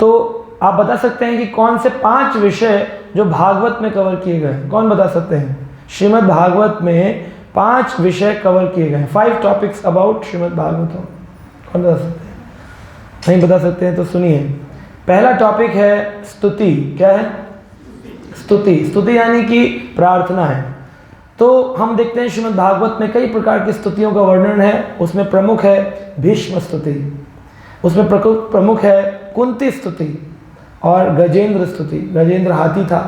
तो आप बता सकते हैं कि कौन से 5 विषय जो भागवत में कवर किए गए हैं? कौन बता सकते हैं? श्रीमद् भागवत में 5 विषय कवर किए गए हैं। 5 टॉपिक्स अबाउट श्रीमद् भागवतम। कौन बता सकते हैं? नहीं बता सकते हैं तो सुनिए। पहला टॉपिक है स्तुति। क्या है? स्तुति। स्तुति यानी कि प्रार्थना है। तो हम देखते हैं श्रीमद् भागवत में कई प्रकार की स्तुतियों का वर्णन है। उसमें प्रमुख है भीष्म स्तुति, उसमें प्रमुख है कुंती स्तुति और गजेंद्र स्तुति। गजेंद्र हाथी था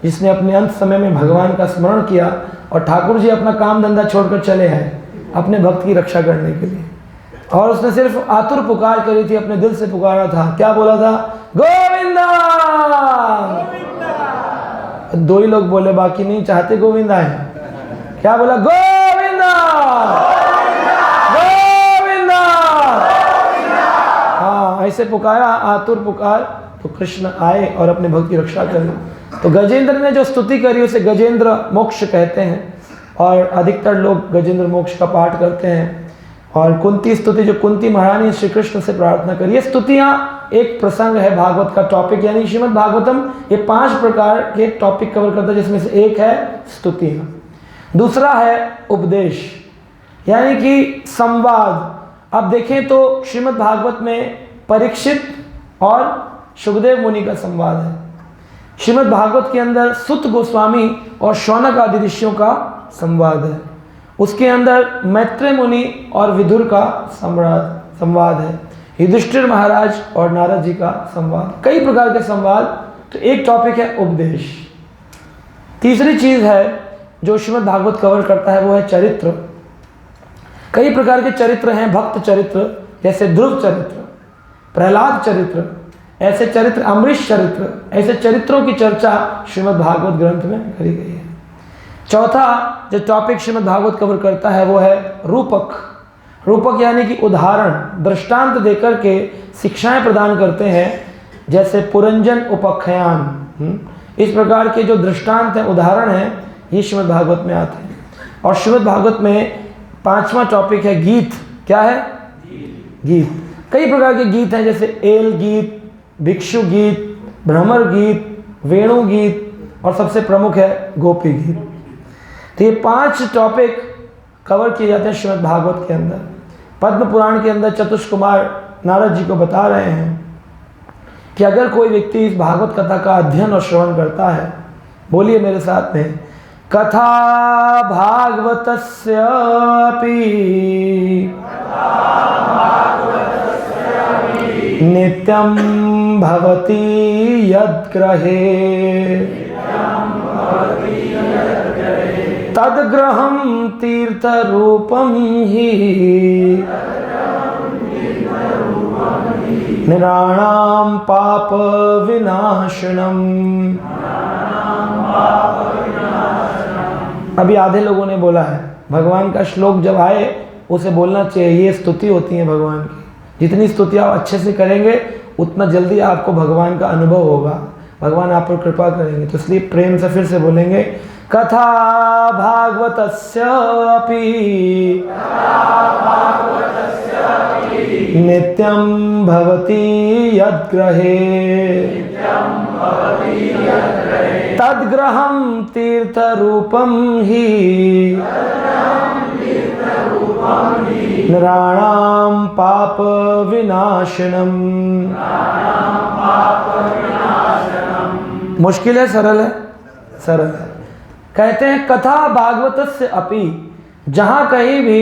जिसने अपने अंत समय में भगवान का स्मरण किया और ठाकुर जी अपना काम धंधा छोड़कर चले आए अपने भक्त की रक्षा करने के लिए। और उसने सिर्फ आतुर पुकार करी थी, अपने दिल से पुकारा था। क्या बोला था? गोविंदा। 2 ही लोग बोले, बाकी नहीं चाहते गोविंदा है। क्या बोला? गोविंदा गोविंदा। हाँ, ऐसे पुकारा, आतुर पुकार, तो कृष्ण आए और अपने भक्त की रक्षा करी। तो गजेंद्र ने जो स्तुति करी उसे गजेंद्र मोक्ष कहते हैं और अधिकतर लोग गजेंद्र मोक्ष का पाठ करते हैं। और कुंती स्तुति, जो कुंती महारानी श्री कृष्ण से प्रार्थना करी। ये स्तुतियाँ एक प्रसंग है भागवत का टॉपिक, यानी श्रीमद् भागवतम ये 5 प्रकार के टॉपिक कवर करता है, जिसमें से एक है स्तुतियाँ। दूसरा है उपदेश, यानी कि संवाद। अब देखें तो श्रीमद् भागवत में परीक्षित और सुखदेव मुनि का संवाद है। श्रीमद् भागवत के अंदर सुत गोस्वामी और शौनक आदि ऋषियों का संवाद है। उसके अंदर मैत्रेय मुनि और विदुर का संवाद है। युधिष्ठिर महाराज और नारद जी का संवाद, कई प्रकार के संवाद। तो एक टॉपिक है उपदेश। तीसरी चीज है जो श्रीमद् भागवत कवर करता है वो है चरित्र। कई प्रकार के चरित्र हैं, भक्त चरित्र जैसे ध्रुव चरित्र, प्रहलाद चरित्र, ऐसे चरित्र, अमरीश चरित्र, ऐसे चरित्रों की चर्चा श्रीमद् भागवत ग्रंथ में करी गई है। चौथा जो टॉपिक श्रीमद् भागवत कवर करता है वो है रूपक। रूपक यानी कि उदाहरण, दृष्टांत देकर के शिक्षाएं प्रदान करते हैं, जैसे पुरंजन उपख्यान। इस प्रकार के जो दृष्टांत हैं, उदाहरण हैं, ये श्रीमद् भागवत में आते हैं। और श्रीमद् भागवत में 5वां टॉपिक है गीत। क्या है? गीत। कई प्रकार के गीत हैं, जैसे एल गीत, भिक्षु गीत, भ्रमर गीत, वेणु गीत और सबसे प्रमुख है गोपी गीत। तो ये 5 टॉपिक कवर किए जाते हैं श्रीमद् भागवत के अंदर। पद्म पुराण के अंदर चतुष्कुमार नारद जी को बता रहे हैं कि अगर कोई व्यक्ति इस भागवत कथा का अध्ययन और श्रवण करता है, बोलिए मेरे साथ में, कथा भागवतस्यापि नित्यं भवति यद्ग्रहे तद्ग्रहं तीर्थरूपं हि निराणां पाप विनाशनम्। अभी आधे लोगों ने बोला है भगवान का श्लोक जब आए उसे बोलना चाहिए। ये स्तुति होती है भगवान की। जितनी स्तुति आप अच्छे से करेंगे उतना जल्दी आपको भगवान का अनुभव होगा, भगवान आप पर कृपा करेंगे। तो इसलिए प्रेम से फिर से बोलेंगे, कथा भागवतस्यापि नित्यं भवति यद्ग्रहे तद्ग्रहं तीर्थरूपं हि नराणां पाप विनाशनम्। मुश्किल है सरल है? सरल है। कहते हैं कथा भागवतस्य अपि, जहाँ कहीं भी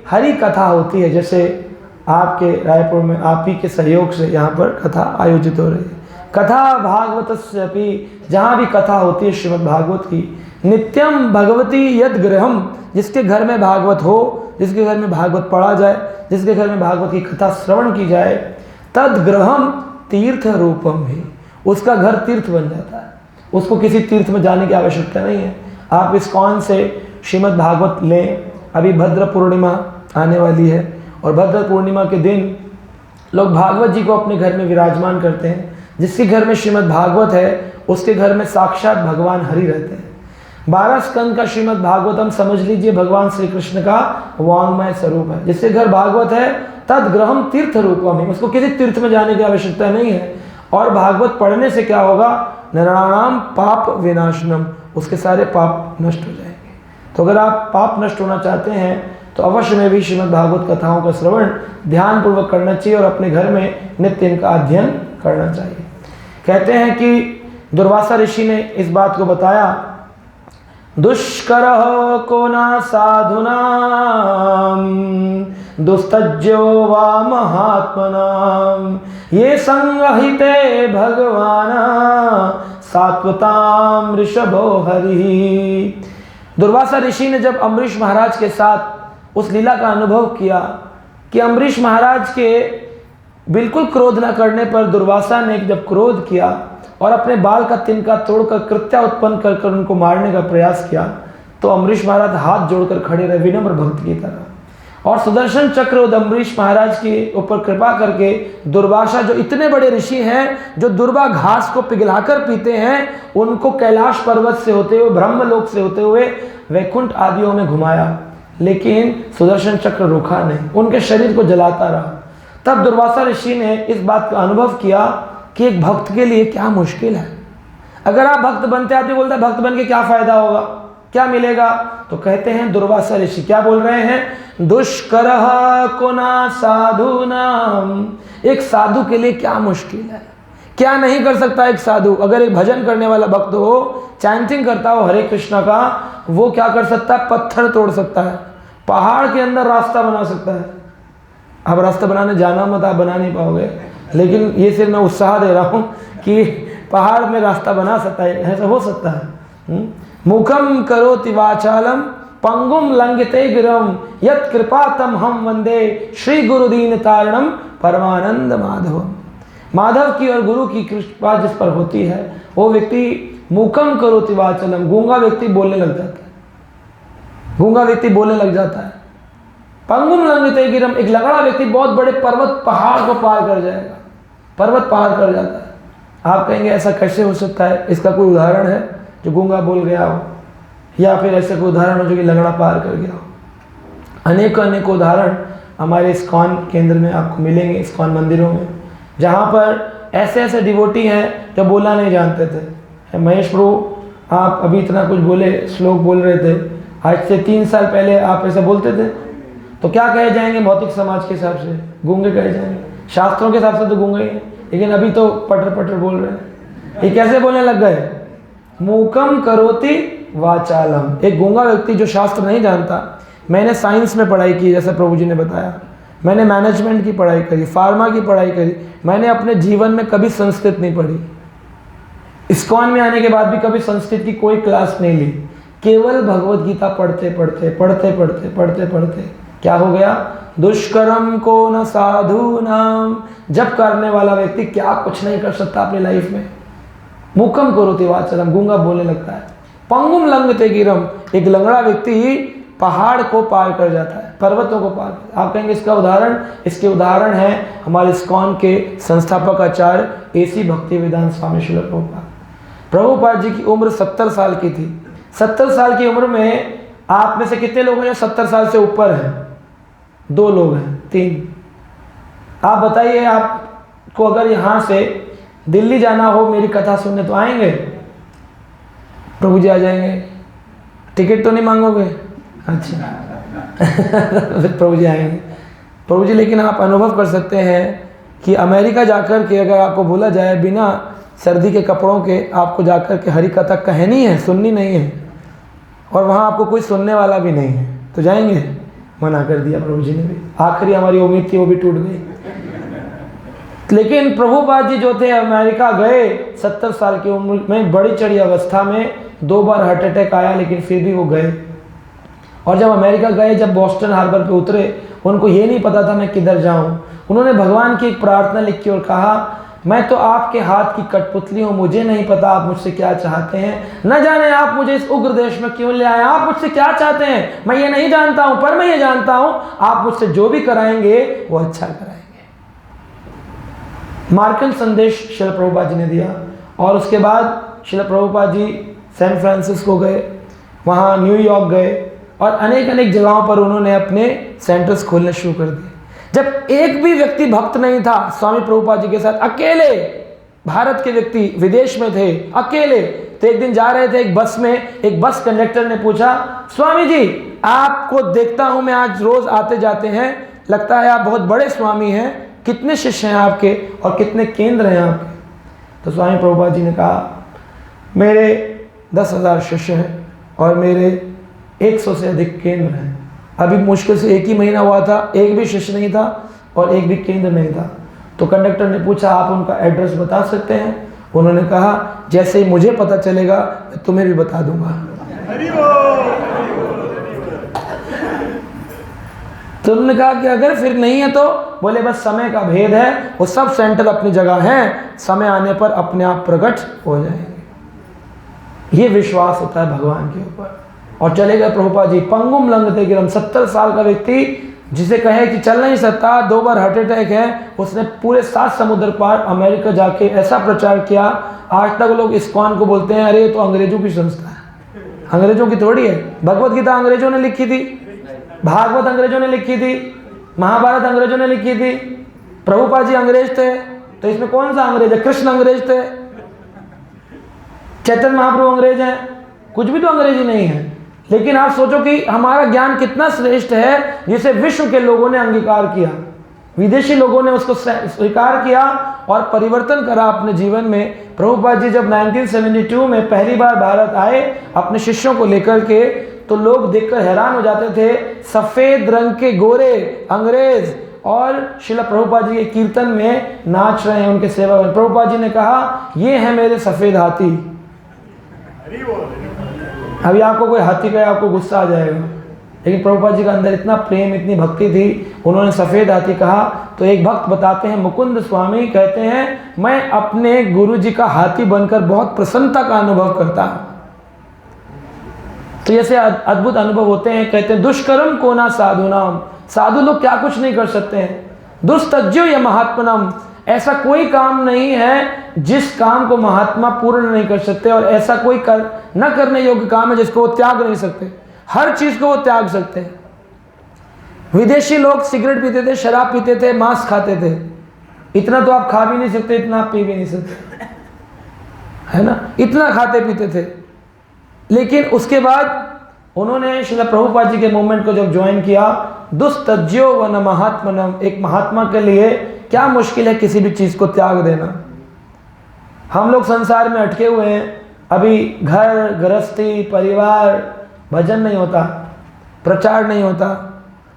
हरि कथा होती है, जैसे आपके रायपुर में आप ही के सहयोग से यहाँ पर कथा आयोजित हो रही है, कथा भागवतस्य अपि, जहाँ भी कथा होती है श्रीमद् भागवत की, नित्यम भगवती यद गृहम, जिसके घर में भागवत हो, जिसके घर में भागवत पढ़ा जाए, जिसके घर में भागवत की कथा श्रवण की जाए, तद गृहम तीर्थ रूपम ही, उसका घर तीर्थ बन जाता है। उसको किसी तीर्थ में जाने की आवश्यकता नहीं है। आप इस्कॉन से श्रीमद् भागवत लें। अभी भद्र पूर्णिमा आने वाली है और भद्र पूर्णिमा के दिन लोग भागवत जी को अपने घर में विराजमान करते हैं। जिसके घर में श्रीमद् भागवत है उसके घर में साक्षात भगवान हरि रहते हैं। 12 स्कंद का श्रीमद् भागवतम समझ लीजिए भगवान श्री कृष्ण का वांग्मय स्वरूप है। जिसके घर भागवत है तद ग्रहम तीर्थ रूपम है, उसको किसी तीर्थ में जाने की आवश्यकता नहीं है। और भागवत पढ़ने से क्या होगा, नराणाम पाप विनाशनम, उसके सारे पाप नष्ट हो जाएंगे। तो अगर आप पाप नष्ट होना चाहते हैं तो अवश्य में भी श्रीमद् भागवत कथाओं का श्रवण ध्यानपूर्वक करना चाहिए और अपने घर में नित्य इनका अध्ययन करना चाहिए। कहते हैं कि दुर्वासा ऋषि ने इस बात को बताया, दुष्करः को न साधुनां दुस्तज्यो वा महात्मनां ये संगहिते भगवान सात्वतां ऋषभो हरि। दुर्वासा ऋषि ने जब अम्बरीश महाराज के साथ उस लीला का अनुभव किया कि अम्बरीश महाराज के बिल्कुल क्रोध न करने पर दुर्वासा ने जब क्रोध किया और अपने बाल का तिनका तोड़कर कृत्या उत्पन्न कर कर उनको मारने का प्रयास किया, तो अम्बरीश महाराज हाथ जोड़कर खड़े रहे विनम्र भक्त की तरह। और सुदर्शन चक्र उद अम्बरीश महाराज के ऊपर कृपा करके दुर्वासा जो इतने बड़े ऋषि हैं, जो दुर्वा घास को पिघलाकर पीते हैं, उनको कैलाश पर्वत से होते हुए, ब्रह्मलोक से होते हुए वैकुंठ आदियों में घुमाया, लेकिन सुदर्शन चक्र रुका नहीं, उनके शरीर को जलाता रहा। तब दुर्वासा ऋषि ने इस बात का अनुभव किया कि एक भक्त के लिए क्या मुश्किल है। अगर आप भक्त बनते, आदमी बोलता है भक्त बन के क्या फायदा होगा, क्या मिलेगा, तो कहते हैं दुर्वासा ऋषि क्या बोल रहे हैं, दुष्करः को न साधुनां, एक साधु के लिए क्या मुश्किल है, क्या नहीं कर सकता एक साधु। अगर एक भजन करने वाला भक्त हो, चैंटिंग करता हो हरे कृष्णा का, वो क्या कर सकता है, पत्थर तोड़ सकता है, पहाड़ के अंदर रास्ता बना सकता है। अब रास्ता बनाने जाना मत, आप बना नहीं पाओगे, लेकिन ये सिर्फ मैं उत्साह दे रहा हूँ कि पहाड़ में रास्ता बना सकता है, ऐसा हो सकता है। मुखम करोति वाचालम पंगुम लंघिते गिरम यत् कृपातम हम वंदे श्री गुरुदीन तारणम परमानंद माधवम। माधव की और गुरु की कृपा जिस पर होती है वो व्यक्ति मुखम करोति वाचलम, गूंगा व्यक्ति बोलने लग जाता है, गूंगा व्यक्ति बोलने लग जाता है। पंगुम लंघिते गिरम, एक लंगड़ा व्यक्ति बहुत बड़े पर्वत पहाड़ को पार कर जाएगा, पर्वत पार कर जाता है। आप कहेंगे ऐसा कैसे हो सकता है, इसका कोई उदाहरण है जो गूंगा बोल गया हो, या फिर ऐसे कोई उदाहरण हो जो कि लंगड़ा पार कर गया हो। अनेक अनेक उदाहरण हमारे इस्कॉन केंद्र में आपको मिलेंगे, इस्कॉन मंदिरों में, जहाँ पर ऐसे ऐसे डिवोटी हैं जो बोलना नहीं जानते थे। महेश प्रभु आप अभी इतना कुछ बोले, श्लोक बोल रहे थे, आज से 3 साल पहले आप ऐसे बोलते थे, तो क्या कहे जाएंगे भौतिक समाज के हिसाब से, गूंगे कहे जाएंगे, शास्त्रों के हिसाब से तो गूंगे ही हैं, लेकिन अभी तो पटर पटर बोल रहे हैं। ये कैसे बोलने लग गए, मूकम करोति वाचालम, एक गूंगा व्यक्ति जो शास्त्र नहीं जानता। मैंने साइंस में पढ़ाई की, जैसे प्रभु जी ने बताया, मैंने मैनेजमेंट की पढ़ाई करी, फार्मा की पढ़ाई करी, मैंने अपने जीवन में कभी संस्कृत नहीं पढ़ी। इस्कॉन में आने के बाद भी कभी संस्कृत की कोई क्लास नहीं ली, केवल भगवत गीता पढ़ते पढ़ते पढ़ते पढ़ते पढ़ते पढ़ते क्या हो गया, दुष्कर्म को न साधु नाम, जब करने वाला व्यक्ति क्या कुछ नहीं कर सकता अपनी लाइफ में। मुकम करोति वाचलम, गूंगा बोलने लगता है। पंगुम लंघते गिरम, एक लंगड़ा व्यक्ति पहाड़ को पार कर जाता है, पर्वतों को पार कर। आप कहेंगे इसका उदाहरण, इसके उदाहरण है हमारे इस्कॉन के संस्थापक आचार्य एसी भक्तिवेदांत स्वामी श्रील प्रभुपाद। प्रभुपाद जी की उम्र 70 साल की थी। 70 साल की उम्र में आप में से कितने लोग हैं जो 70 साल से ऊपर हैं? 2 लोग हैं, 3। आप बताइए, आपको अगर यहाँ से दिल्ली जाना हो मेरी कथा सुनने तो आएंगे? प्रभु जी आ जाएंगे, टिकट तो नहीं मांगोगे? अच्छा प्रभु जी आएंगे। प्रभु जी, लेकिन आप अनुभव कर सकते हैं कि अमेरिका जाकर के अगर आपको बोला जाए बिना सर्दी के कपड़ों के आपको जाकर के हरी कथा कहनी है, सुननी नहीं है, और वहाँ आपको कोई सुनने वाला भी नहीं है, तो जाएंगे? मना कर दिया प्रभु जी ने भी। आखिरी हमारी उम्मीद थी वो भी टूट गई। लेकिन प्रभुपाद जी जो थे अमेरिका गए 70 साल की उम्र में, बड़ी चढ़ी अवस्था में, 2 बार हार्ट अटैक आया, लेकिन फिर भी वो गए। और जब अमेरिका गए, जब बॉस्टन हार्बर पे उतरे, उनको ये नहीं पता था मैं किधर जाऊं। उन्होंने भगवान की एक प्रार्थना लिखी और कहा, मैं तो आपके हाथ की कठपुतली हूँ, मुझे नहीं पता आप मुझसे क्या चाहते हैं, न जाने आप मुझे इस उग्र देश में क्यों ले आए, आप मुझसे क्या चाहते हैं मैं ये नहीं जानता हूँ, पर मैं ये जानता हूँ आप मुझसे जो भी कराएंगे वो अच्छा कराएंगे। मार्कन संदेश श्रील प्रभुपाद जी ने दिया, और उसके बाद श्रील प्रभुपाद जी सैन फ्रांसिस्को गए, वहाँ न्यूयॉर्क गए, और अनेक अनेक जगहों पर उन्होंने अपने सेंटर्स खोलने शुरू कर दिए। जब एक भी व्यक्ति भक्त नहीं था स्वामी प्रभुपाद जी के साथ, अकेले भारत के व्यक्ति विदेश में थे अकेले, तो एक दिन जा रहे थे एक बस में, एक बस कंडक्टर ने पूछा, स्वामी जी आपको देखता हूं मैं आज रोज आते जाते हैं, लगता है आप बहुत बड़े स्वामी हैं, कितने शिष्य हैं आपके और कितने केंद्र हैं आपके? तो स्वामी प्रभुपाद जी ने कहा, मेरे 10,000 शिष्य हैं और मेरे 100 से अधिक केंद्र हैं। अभी मुश्किल से 1 ही महीना हुआ था, एक भी शिष्य नहीं था और एक भी केंद्र नहीं था। तो कंडक्टर ने पूछा, आप उनका एड्रेस बता सकते हैं? उन्होंने कहा, जैसे ही मुझे पता चलेगा मैं तुम्हें भी बता दूंगा। तो उन्होंने कहा कि अगर फिर नहीं है तो बोले बस समय का भेद है, वो सब सेंटर अपनी जगह हैं, समय आने पर अपने आप प्रकट हो जाएंगे। ये विश्वास होता है भगवान के ऊपर। और चले गए प्रभुपाद जी, पंगुम लंघते गिरम, 70 साल का व्यक्ति जिसे कहे कि चल नहीं सकता, 2 बार हार्ट अटैक है, उसने पूरे 7 समुद्र पार अमेरिका जाके ऐसा प्रचार किया, आज तक लोग इस्कॉन को बोलते हैं अरे ये तो अंग्रेजों की संस्था है। अंग्रेजों की थोड़ी है। भगवत गीता अंग्रेजों ने लिखी थी, भागवत अंग्रेजों ने लिखी थी, महाभारत अंग्रेजों ने लिखी थी, प्रभुपाद जी अंग्रेज थे, तो इसमें कौन सा अंग्रेज है? कृष्ण अंग्रेज थे, चैतन्य महाप्रभु अंग्रेज हैं, कुछ भी तो अंग्रेजी नहीं है। लेकिन आप सोचो कि हमारा ज्ञान कितना श्रेष्ठ है, जिसे विश्व के लोगों ने अंगीकार किया, विदेशी लोगों ने उसको स्वीकार किया और परिवर्तन करा अपने जीवन में। प्रभुपाद जी जब 1972 में पहली बार भारत आए अपने शिष्यों को लेकर के, तो लोग देखकर हैरान हो जाते थे, सफेद रंग के गोरे अंग्रेज और शिला प्रभुपाद जी के कीर्तन में नाच रहे हैं उनके सेवा में। प्रभुपाद जी ने कहा, ये है मेरे सफेद हाथी। अभी आपको कोई हाथी का आपको गुस्सा आ जाएगा, लेकिन प्रभुपाद जी का अंदर इतना प्रेम, इतनी भक्ति थी, उन्होंने सफेद हाथी कहा। तो एक भक्त बताते हैं, मुकुंद स्वामी कहते हैं, मैं अपने गुरु जी का हाथी बनकर बहुत प्रसन्नता का अनुभव करता हूं। तो ऐसे अद्भुत अनुभव होते हैं। कहते हैं, दुष्कर्म को ना साधु नाम, साधु लोग क्या कुछ नहीं कर सकते हैं। दुस्तज्यो या महात्मनम, ऐसा कोई काम नहीं है जिस काम को महात्मा पूर्ण नहीं कर सकते, और ऐसा कोई न करने योग्य काम है जिसको वो त्याग नहीं सकते। हर चीज को वो त्याग सकते हैं। विदेशी लोग सिगरेट पीते थे, शराब पीते थे, मांस खाते थे, इतना तो आप खा भी नहीं सकते, इतना आप पी भी नहीं सकते, है ना, इतना खाते पीते थे। लेकिन उसके बाद उन्होंने श्रील प्रभुपाद जी के मूवमेंट को जब ज्वाइन किया, दुस्तज्यो व न महात्मनम, एक महात्मा के लिए क्या मुश्किल है किसी भी चीज को त्याग देना। हम लोग संसार में अटके हुए हैं, अभी घर गृहस्थी परिवार, भजन नहीं होता, प्रचार नहीं होता।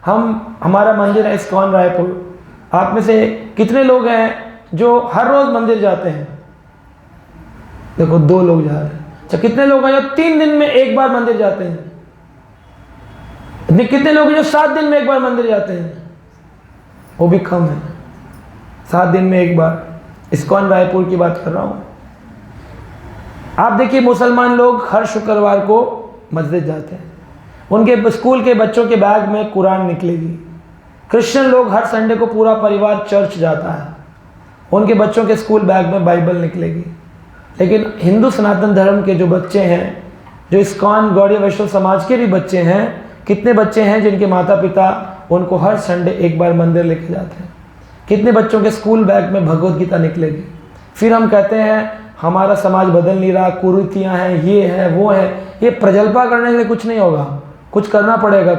हमारा मंदिर है इस्कॉन रायपुर, आप में से कितने लोग हैं जो हर रोज मंदिर जाते हैं? देखो 2 लोग जा रहे हैं। अच्छा, कितने लोग हैं जो 3 दिन में एक बार मंदिर जाते हैं? कितने लोग हैं जो 7 दिन में एक बार मंदिर जाते हैं? वो भी कम है, 7 दिन में एक बार। इस्कॉन रायपुर की बात कर रहा हूं। आप देखिए, मुसलमान लोग हर शुक्रवार को मस्जिद जाते हैं, उनके स्कूल के बच्चों के बैग में कुरान निकलेगी। क्रिश्चियन लोग हर संडे को पूरा परिवार चर्च जाता है, उनके बच्चों के स्कूल बैग में बाइबल निकलेगी। लेकिन हिंदू सनातन धर्म के जो बच्चे हैं, जो इस्कॉन गौड़ीय वैष्णव समाज के भी बच्चे हैं, कितने बच्चे हैं जिनके माता पिता उनको हर संडे एक बार मंदिर लेके जाते हैं? कितने बच्चों के स्कूल बैग में भगवत गीता निकलेगी? फिर हम कहते हैं हमारा समाज बदल नहीं रहा, कुरीतियाँ हैं, ये है वो है। ये प्रजल्पा करने से कुछ नहीं होगा, कुछ करना पड़ेगा।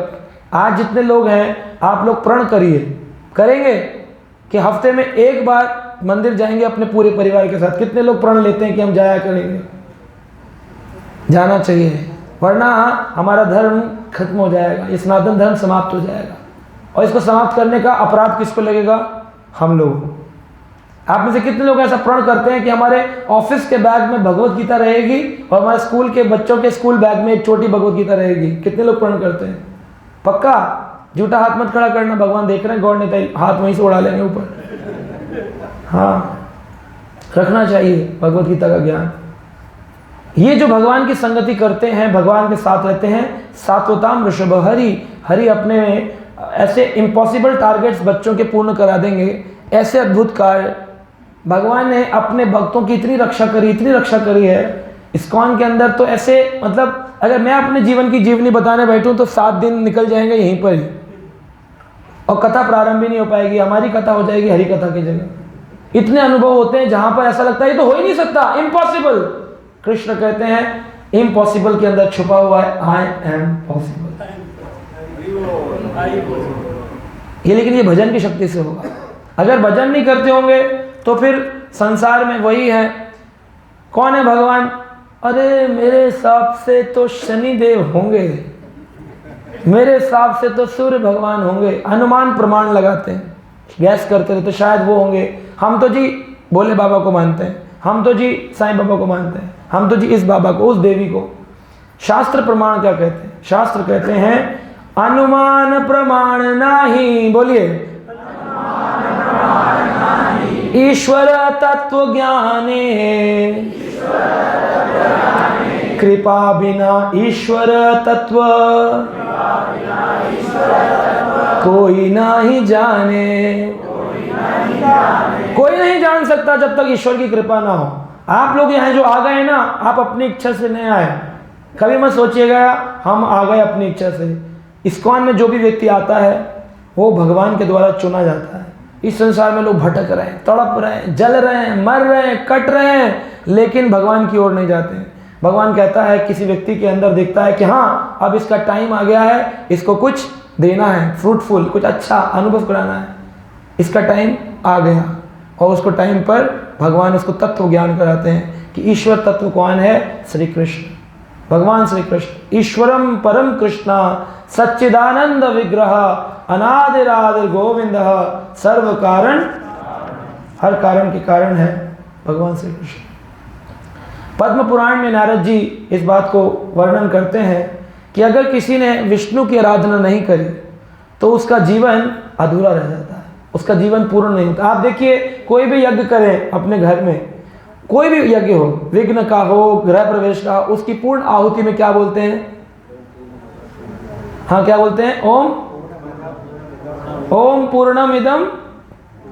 आज जितने लोग हैं, आप लोग प्रण करिए, करेंगे कि हफ्ते में एक बार मंदिर जाएंगे अपने पूरे परिवार के साथ। कितने लोग प्रण लेते हैं कि हम जाया करेंगे? जाना चाहिए, वरना हमारा धर्म खत्म हो जाएगा, ये सनातन धर्म समाप्त हो जाएगा। और इसको समाप्त करने का अपराध किसको लगेगा? हम लोग। आप में से कितने लोग ऐसा प्रण करते हैं कि हमारे ऑफिस के बैग में भगवत गीता रहेगी और हमारे स्कूल के बच्चों के स्कूल बैग में एक छोटी भगवत गीता रहेगी? कितने लोग प्रण करते हैं? पक्का? झूठा हाथ मत खड़ा करना, भगवान देख रहे हैं, गौर नहीं, हाथ वहीं से उड़ा लेंगे ऊपर। हाँ, रखना चाहिए भगवत गीता का ज्ञान। ये जो भगवान की संगति करते हैं, भगवान के साथ रहते हैं, सात्वताम ऋषभ हरि, हरि अपने ऐसे इम्पॉसिबल टारगेट्स बच्चों के पूर्ण करा देंगे। ऐसे अद्भुत कार्य भगवान ने अपने भक्तों की इतनी रक्षा करी है इस्कॉन के अंदर। तो ऐसे, मतलब अगर मैं अपने जीवन की जीवनी बताने बैठूं तो 7 दिन निकल जाएंगे यहीं पर ही, और कथा प्रारंभ भी नहीं हो पाएगी। हमारी कथा हो जाएगी हरि कथा की जगह। इतने अनुभव होते हैं जहां पर ऐसा लगता है ये तो हो ही नहीं सकता, इम्पॉसिबल। कृष्ण कहते हैं इम्पॉसिबल के अंदर छुपा हुआ है आई एम पॉसिबल। ये लेकिन ये भजन की शक्ति से होगा। अगर भजन नहीं करते होंगे तो फिर संसार में वही है, कौन है भगवान? अरे मेरे हिसाब से तो शनिदेव होंगे, मेरे हिसाब से तो सूर्य भगवान होंगे। अनुमान प्रमाण लगाते हैं, गैस करते रहते, तो शायद वो होंगे। हम तो जी भोले बाबा को मानते हैं, हम तो जी साईं बाबा को मानते हैं, हम तो जी इस बाबा को, उस देवी को। शास्त्र प्रमाण क्या कहते हैं? शास्त्र कहते हैं अनुमान प्रमाण नाही, बोलिए, ईश्वर तत्व ज्ञाने, कृपा बिना ईश्वर तत्व कोई नहीं जाने। कोई नहीं जान सकता जब तक ईश्वर की कृपा ना हो। आप लोग यहाँ जो आ गए ना, आप अपनी इच्छा से नहीं आए। कभी मत सोचिएगा हम आ गए अपनी इच्छा से। इस्कॉन में जो भी व्यक्ति आता है वो भगवान के द्वारा चुना जाता है। इस संसार में लोग भटक रहे हैं, तड़प रहे हैं, जल रहे हैं, मर रहे हैं, कट रहे हैं, लेकिन भगवान की ओर नहीं जाते हैं। भगवान कहता है, किसी व्यक्ति के अंदर देखता है कि हाँ अब इसका टाइम आ गया है, इसको कुछ देना है, फ्रूटफुल, कुछ अच्छा अनुभव कराना है, इसका टाइम आ गया। और उसको टाइम पर भगवान उसको तत्व ज्ञान कराते हैं कि ईश्वर तत्व कौन है? श्री कृष्ण, भगवान श्री कृष्ण। ईश्वरम परम कृष्णा सच्चिदानंद विग्रह अनादिरादि गोविंद सर्व कारण, हर कारण के कारण है भगवान श्री कृष्ण। पद्म पुराण में नारद जी इस बात को वर्णन करते हैं कि अगर किसी ने विष्णु की आराधना नहीं करी तो उसका जीवन अधूरा रह जाता है, उसका जीवन पूर्ण नहीं होता। आप देखिए कोई भी यज्ञ करें अपने घर में, कोई भी यज्ञ हो, विघ्न का हो, गृह प्रवेश का, उसकी पूर्ण आहुति में क्या बोलते हैं? हाँ क्या बोलते हैं? ओम पूर्णमिदम,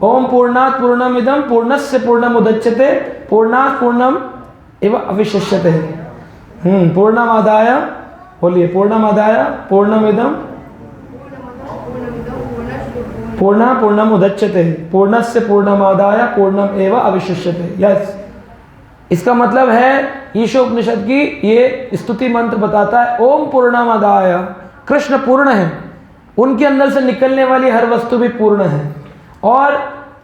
ओम पूर्णात् पूर्णमिदम पूर्णस्य पूर्णमुदच्यते पूर्णात् पूर्णम एव अविशिष्यते। पूर्णमादाय, बोलिए, पूर्णमादाय पूर्णमिदम पूर्णम उदच्यते पूर्णस्य पूर्णमादाय पूर्णम एव अविशिष्यते। यस, इसका मतलब है ईशोपनिषद की ये स्तुति मंत्र बताता है ओम पूर्णमादाय, कृष्ण पूर्ण है, उनके अंदर से निकलने वाली हर वस्तु भी पूर्ण है, और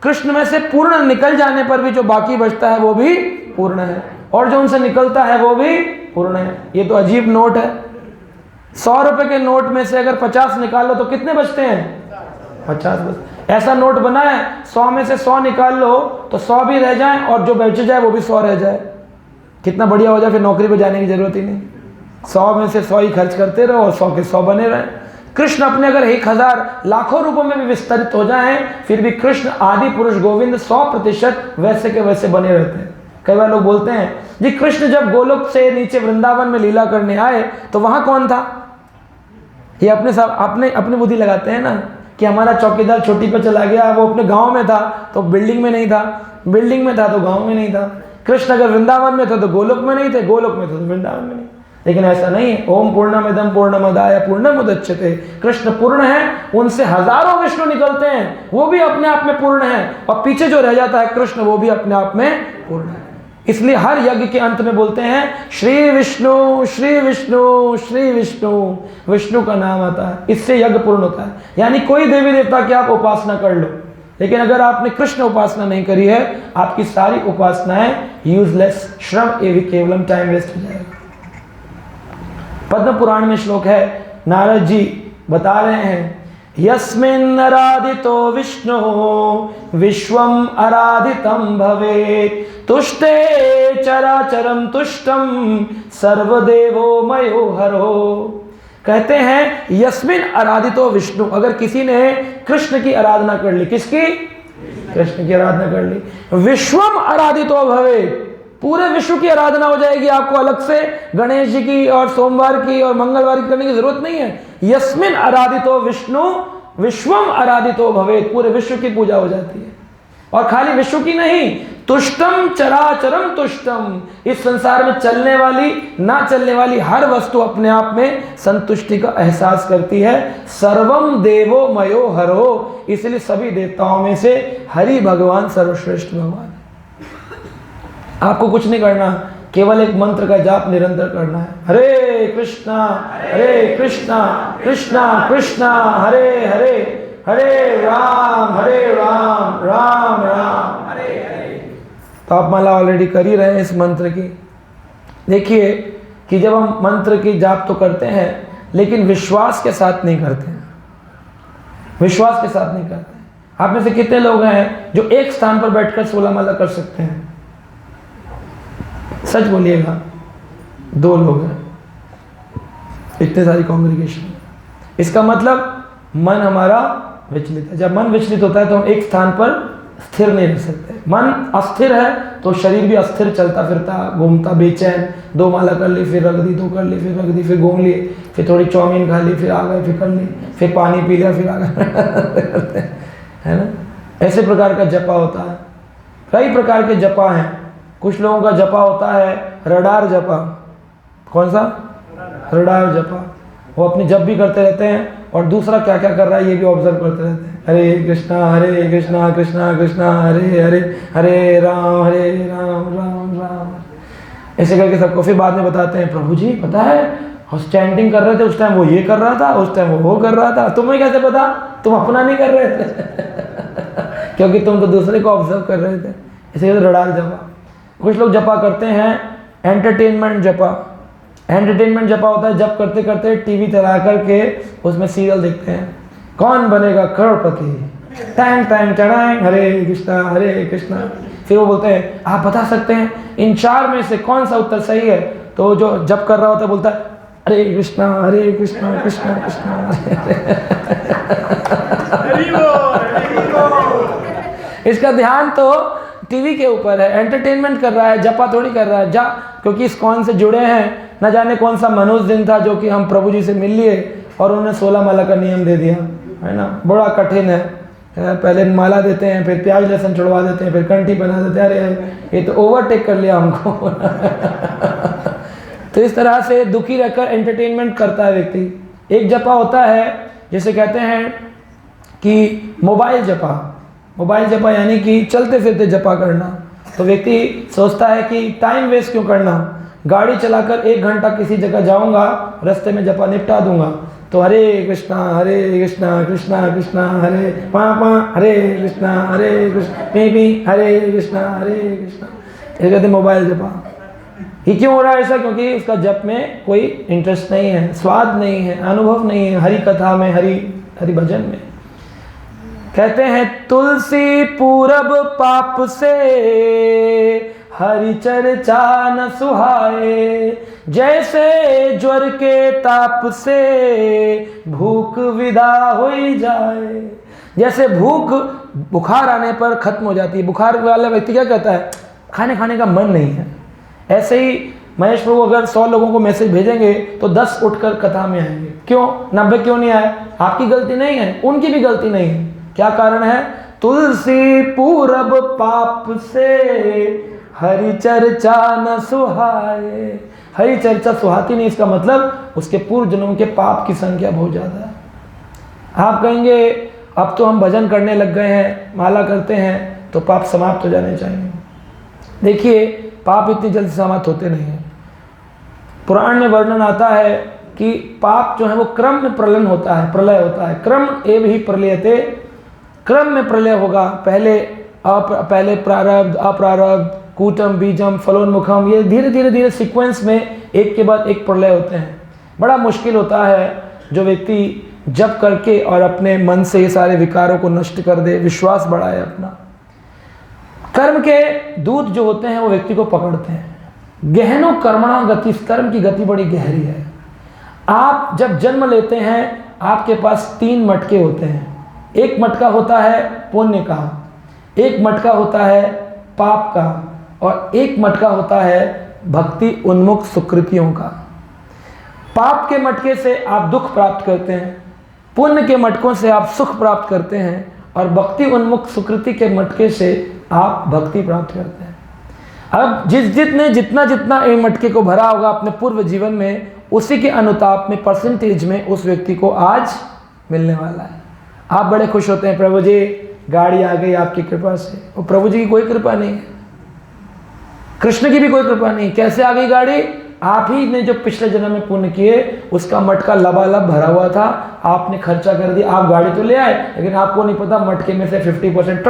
कृष्ण में से पूर्ण निकल जाने पर भी जो बाकी बचता है वो भी पूर्ण है, और जो उनसे निकलता है वो भी पूर्ण है। ये तो अजीब नोट है। 100 रुपए के नोट में से अगर 50 निकाल लो तो कितने बचते हैं? 50 बच। ऐसा नोट बना है 100 में से 100 निकाल लो तो 100 भी रह जाए और जो बच जाए वो भी 100 रह जाए। कितना बढ़िया हो जाए, फिर नौकरी पे जाने की जरूरत ही नहीं। 100 में से 100 ही खर्च करते रहो और 100 के 100 बने रहे। कृष्ण अपने अगर 1000 लाखों रूपों में भी विस्तरित हो जाएं फिर भी कृष्ण आदि पुरुष गोविंद 100% वैसे के वैसे बने रहते हैं। कई बार लोग बोलते हैं जी कृष्ण जब गोलोक से नीचे वृंदावन में लीला करने आए तो वहां कौन था? ये अपनी बुद्धि लगाते हैं ना कि हमारा चौकीदार छुट्टी पर चला गया, वो अपने गांव में था तो बिल्डिंग में नहीं था, बिल्डिंग में था तो गांव में नहीं था। कृष्ण अगर वृंदावन में थे तो गोलोक में नहीं थे, गोलोक में थे तो वृंदावन में नहीं। लेकिन ऐसा नहीं है। ओम पूर्णमिदं पूर्णमदाय पूर्णमुदच्यते, कृष्ण पूर्ण है, उनसे हजारों विष्णु निकलते हैं, वो भी अपने आप में पूर्ण है, और पीछे जो रह जाता है कृष्ण वो भी अपने आप में पूर्ण है। इसलिए हर यज्ञ के अंत में बोलते हैं श्री विष्णु श्री विष्णु श्री विष्णु, विष्णु का नाम आता है, इससे यज्ञ पूर्ण होता है। यानी कोई देवी देवता की आप उपासना कर लो, लेकिन अगर आपने कृष्ण उपासना नहीं करी है आपकी सारी उपासनाएं यूजलेस, श्रम एवं केवलम, टाइम वेस्ट हो जाएगा। पद्म पुराण में श्लोक है, नारद जी बता रहे हैं यस्मिन् अराधितो विष्णु विश्वम अराधितम भवेत् तुष्टे चराचरम तुष्टम सर्वदेवो मयो हरो। कहते हैं यस्मिन् आराधितो विष्णु, अगर किसी ने कृष्ण की आराधना कर ली, किसकी? कृष्ण की आराधना कर ली, विश्वम आराधितो भवेत्, पूरे विश्व की आराधना हो जाएगी। आपको अलग से गणेश जी की और सोमवार की और मंगलवार की करने की जरूरत नहीं है। यस्मिन् आराधितो विष्णु विश्वम आराधितो भवेत्, पूरे विश्व की पूजा हो जाती है। और खाली विश्व की नहीं, तुष्टम चराचरम तुष्टम, इस संसार में चलने वाली ना चलने वाली हर वस्तु अपने आप में संतुष्टि का एहसास करती है। सर्वम देवो मयो हरो, इसलिए सभी देवताओं में से हरि भगवान सर्वश्रेष्ठ भगवान है। आपको कुछ नहीं करना, केवल एक मंत्र का जाप निरंतर करना है। हरे कृष्णा कृष्णा कृष्णा हरे हरे, हरे राम राम राम हरे हरे। तो आप माला ऑलरेडी कर ही रहे हैं इस मंत्र की। देखिए कि जब हम मंत्र की जाप तो करते हैं लेकिन विश्वास के साथ नहीं करते हैं, विश्वास के साथ नहीं करते हैं। आप में से कितने लोग हैं जो एक स्थान पर बैठकर 16 माला कर सकते हैं? सच बोलिएगा, 2 लोग हैं, इतने सारी कॉन्ग्रीगेशन। इसका मतलब मन हमारा विचलित है। जब मन विचलित होता है तो हम एक स्थान पर स्थिर नहीं रह सकते। मन अस्थिर है तो शरीर भी अस्थिर चलता फिरता घूमता बेचैन। 2 माला कर ली, फिर रख दी, 2 कर ली, फिर रख दी, फिर घूम लिए, फिर थोड़ी चाउमीन खा ली, फिर आ गए, फिर कर ली, फिर पानी पी लिया, फिर आ गए है ना। ऐसे प्रकार का जपा होता है। कई प्रकार के जपा हैं। कुछ लोगों का जपा होता है रडार जपा। कौन सा? रडार जपा। वो अपनी जप भी करते रहते हैं और दूसरा क्या क्या कर रहा है ये भी ऑब्जर्व करते रहते हैं। हरे कृष्णा कृष्णा कृष्णा हरे हरे, हरे राम राम राम। ऐसे करके सबको फिर बाद में बताते हैं, प्रभु जी पता है चैंटिंग कर रहे थे उस टाइम वो ये कर रहा था, उस टाइम वो कर रहा था, तुम्हें कैसे पता? तुम अपना नहीं कर रहे थे क्योंकि तुम तो दूसरे को ऑब्जर्व कर रहे थे। इसे रडार जपा। कुछ लोग जपा करते हैं एंटरटेनमेंट जपा। एंटरटेनमेंट जपा होता है जब करते करते टीवी चला करके उसमें सीरियल देखते हैं, कौन बनेगा करोड़पति, टाइम टाइम चढ़ाएं हरे कृष्णा। फिर वो बोलते हैं आप बता सकते हैं इन 4 में से कौन सा उत्तर सही है? तो जो जप कर रहा होता है बोलता है हरे कृष्णा कृष्णा कृष्णा इसका ध्यान तो टीवी के ऊपर है, एंटरटेनमेंट कर रहा है, जपा थोड़ी कर रहा है। जा क्योंकि इस कौन से जुड़े हैं, न जाने कौन सा मनुष्य दिन था जो कि हम प्रभु जी से मिल लिए और उन्होंने 16 माला का नियम दे दिया, है ना। बड़ा कठिन है। पहले माला देते हैं, फिर प्याज लहसुन छुड़वा देते हैं, फिर कंठी बना देते हैं, अरे ये तो ओवरटेक कर लिया हमको तो इस तरह से दुखी रहकर एंटरटेनमेंट करता है व्यक्ति। एक जपा होता है जिसे कहते हैं कि मोबाइल जपा। मोबाइल जपा यानी कि चलते फिरते जपा करना। तो व्यक्ति सोचता है कि टाइम वेस्ट क्यों करना, गाड़ी चलाकर 1 घंटा किसी जगह जाऊंगा, रास्ते में जपा निपटा दूंगा। तो हरे कृष्णा कृष्णा कृष्णा हरे पा हरे कृष्णा कृष्ण हरे कृष्णा। ये कहते मोबाइल जपा। ये क्यों हो रहा है ऐसा? क्योंकि उसका जप में कोई इंटरेस्ट नहीं है, स्वाद नहीं है, अनुभव नहीं है हरि कथा में, हरि भजन में। कहते हैं तुलसी पूरब पाप से हरि चर्चा न सुहाए, जैसे ज्वर के ताप से भूख विदा हो जाए। जैसे भूख बुखार आने पर खत्म हो जाती है। बुखार वाला व्यक्ति क्या कहता है? खाने का मन नहीं है। ऐसे ही महेश प्रभु अगर 100 लोगों को मैसेज भेजेंगे तो 10 उठकर कथा में आएंगे। क्यों? 90 क्यों नहीं आए? आपकी गलती नहीं है, उनकी भी गलती नहीं है। क्या कारण है? तुलसी पूरब पाप से हरि चर्चा न सुहाए। हरि चर्चा सुहाती नहीं, इसका मतलब उसके पूर्व जन्मों के पाप की संख्या बहुत ज़्यादा है। आप कहेंगे अब तो हम भजन करने लग गए हैं, माला करते हैं तो पाप समाप्त हो जाने चाहिए। देखिए पाप इतनी जल्दी समाप्त होते नहीं हैं। पुराण में वर्णन आता है कि पाप जो है वो क्रम में प्रलय होता है। क्रम एव ही प्रलयते, क्रम में प्रलय होगा। पहले प्रारब्ध, अप्रारब्ध, कूटम, बीजम, फलोन्मुखम, ये धीरे धीरे सीक्वेंस में एक के बाद एक प्रलय होते हैं। बड़ा मुश्किल होता है जो व्यक्ति जप करके और अपने मन से ये सारे विकारों को नष्ट कर दे, विश्वास बढ़ाए अपना। कर्म के दूत जो होते हैं वो व्यक्ति को पकड़ते हैं। गहनो कर्मणा गति, कर्म की गति बड़ी गहरी है। आप जब जन्म लेते हैं आपके पास 3 मटके होते हैं। एक मटका होता है पुण्य का, एक मटका होता है पाप का, और एक मटका होता है भक्ति उन्मुख सुकृतियों का। पाप के मटके से आप दुख प्राप्त करते हैं, पुण्य के मटकों से आप सुख प्राप्त करते हैं, और भक्ति उन्मुख सुकृति के मटके से आप भक्ति प्राप्त करते हैं। अब जितने जितना जितना ये मटके को भरा होगा अपने पूर्व जीवन में, उसी के अनुताप में परसेंटेज में उस व्यक्ति को आज मिलने वाला है। आप बड़े खुश होते हैं, प्रभु जी गाड़ी आ गई आपकी कृपा से। और प्रभु जी की कोई कृपा नहीं है, कृष्ण की भी कोई कृपा नहीं। कैसे आ गई गाड़ी? आप ही ने जो पिछले जन्म में पुण्य किए उसका मटका लबालब भरा हुआ था, आपने खर्चा कर दिया, आप गाड़ी तो ले आए, लेकिन आपको नहीं पता मटके में से 50%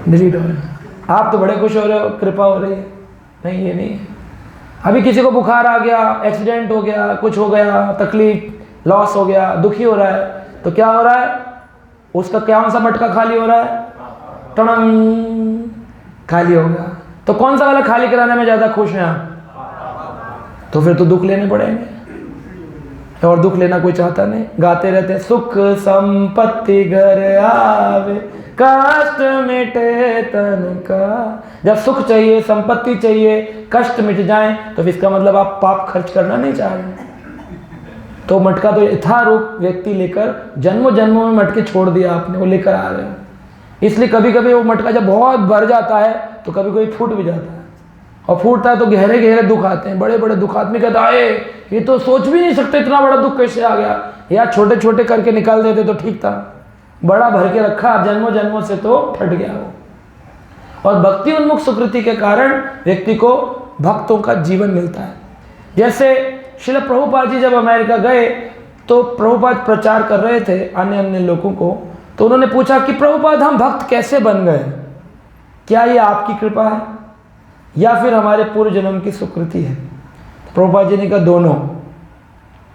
डिलीट हो रहा। आप तो बड़े खुश हो रहे हो, कृपा हो रही है। नहीं, ये नहीं है। अभी किसी को बुखार आ गया, एक्सीडेंट हो गया, कुछ हो गया, तकलीफ, लॉस हो गया, दुखी हो रहा है, तो क्या हो रहा है? उसका कौन सा मटका खाली हो रहा है? टणंग, खाली हो गया। तो कौन सा वाला खाली कराने में ज्यादा खुश हैं आप? तो फिर तो दुख लेने पड़ेंगे, और दुख लेना कोई चाहता नहीं। गाते रहते हैं, सुख संपत्ति घर आवे, कष्ट मिटे तन का। जब सुख चाहिए, संपत्ति चाहिए, कष्ट मिट जाए, तो इसका मतलब आप पाप खर्च करना नहीं चाह रहे। तो मटका तो यथारूप व्यक्ति लेकर जन्मों जन्मों में मटके छोड़ दिया आपने, वो लेकर आ रहे हो। इसलिए कभी कभी वो मटका जब बहुत भर जाता है तो कभी कभी फूट भी जाता है, और फूटता है तो गहरे गहरे दुख आते हैं, बड़े बड़े दुख। आदमी कहता है ये तो सोच भी नहीं सकते इतना बड़ा दुख कैसे आ गया, यार छोटे छोटे करके निकाल देते तो ठीक था, बड़ा भर के रखा, जन्मों जन्मों से तो फट गया वो। और भक्ति उन्मुख सुकृति के कारण व्यक्ति को भक्तों का जीवन मिलता है। जैसे श्रील प्रभुपाद जी जब अमेरिका गए तो प्रभुपाद प्रचार कर रहे थे अन्य अन्य लोगों को, तो उन्होंने पूछा कि प्रभुपाद हम भक्त कैसे बन गए? क्या ये आपकी कृपा है या फिर हमारे पूर्व जन्म की सुकृति है? प्रभुपाद जी ने कहा दोनों।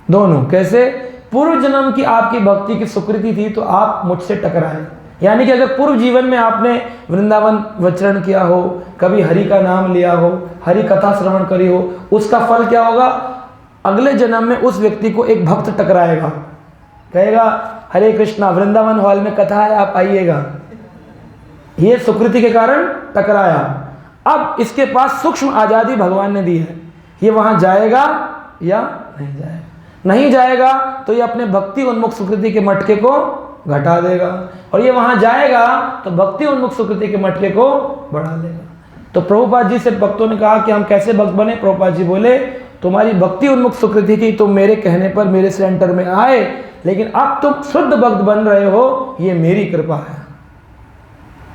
दोनों कैसे? पूर्व जन्म की आपकी भक्ति की सुकृति थी तो आप मुझसे टकराए, यानी कि अगर पूर्व जीवन में आपने वृंदावन विचरण किया हो, कभी हरि का नाम लिया हो, हरि कथा श्रवण करी हो, उसका फल क्या होगा? अगले जन्म में उस व्यक्ति को एक भक्त टकराएगा, कहेगा हरे कृष्णा वृंदावन हॉल में कथा है, आप आइएगा। ये सुकृति के कारण टकराया। अब इसके पास सूक्ष्म आजादी भगवान ने दी है, ये वहां जाएगा या नहीं जाएगा। नहीं जाएगा तो ये अपने भक्ति उन्मुख सुकृति के मटके को घटा देगा, और ये वहां जाएगा तो भक्ति उन्मुख सुकृति के मटके को बढ़ा देगा। तो प्रभुपाद जी से भक्तों ने कहा कि हम कैसे भक्त बने? प्रभुपाद जी बोले तुम्हारी भक्ति उन्मुख सुकृति की तुम मेरे कहने पर मेरे सेंटर में आए, लेकिन अब तुम शुद्ध भक्त बन रहे हो, ये मेरी कृपा है।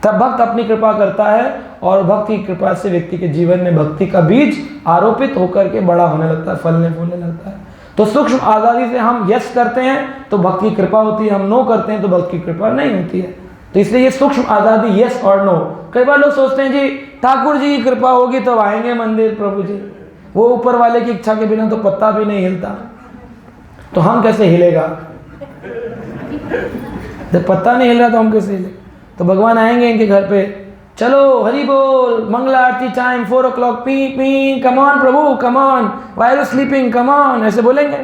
तब भक्त अपनी कृपा करता है, और भक्त की कृपा से व्यक्ति के जीवन में भक्ति का बीज आरोपित होकर के बड़ा होने लगता है, फलने फूलने लगता है। तो सूक्ष्म आजादी से हम यस करते हैं तो भक्त की कृपा होती है, हम नो करते हैं तो भक्त की कृपा नहीं होती है। तो इसलिए ये सूक्ष्म आजादी यस और नो। कई बार लोग सोचते हैं जी ठाकुर जी की कृपा होगी तो आएंगे मंदिर प्रभु जी, वो ऊपर वाले की इच्छा के बिना तो पत्ता भी नहीं हिलता, तो हम कैसे हिलेगा? जब पत्ता नहीं हिल रहा तो हम कैसे हिले? तो भगवान आएंगे इनके घर पे, चलो हरि बोल, मंगला आरती टाइम 4 o'clock, पी पी, कम ऑन प्रभु come on, why are you sleeping, come on, ऐसे बोलेंगे?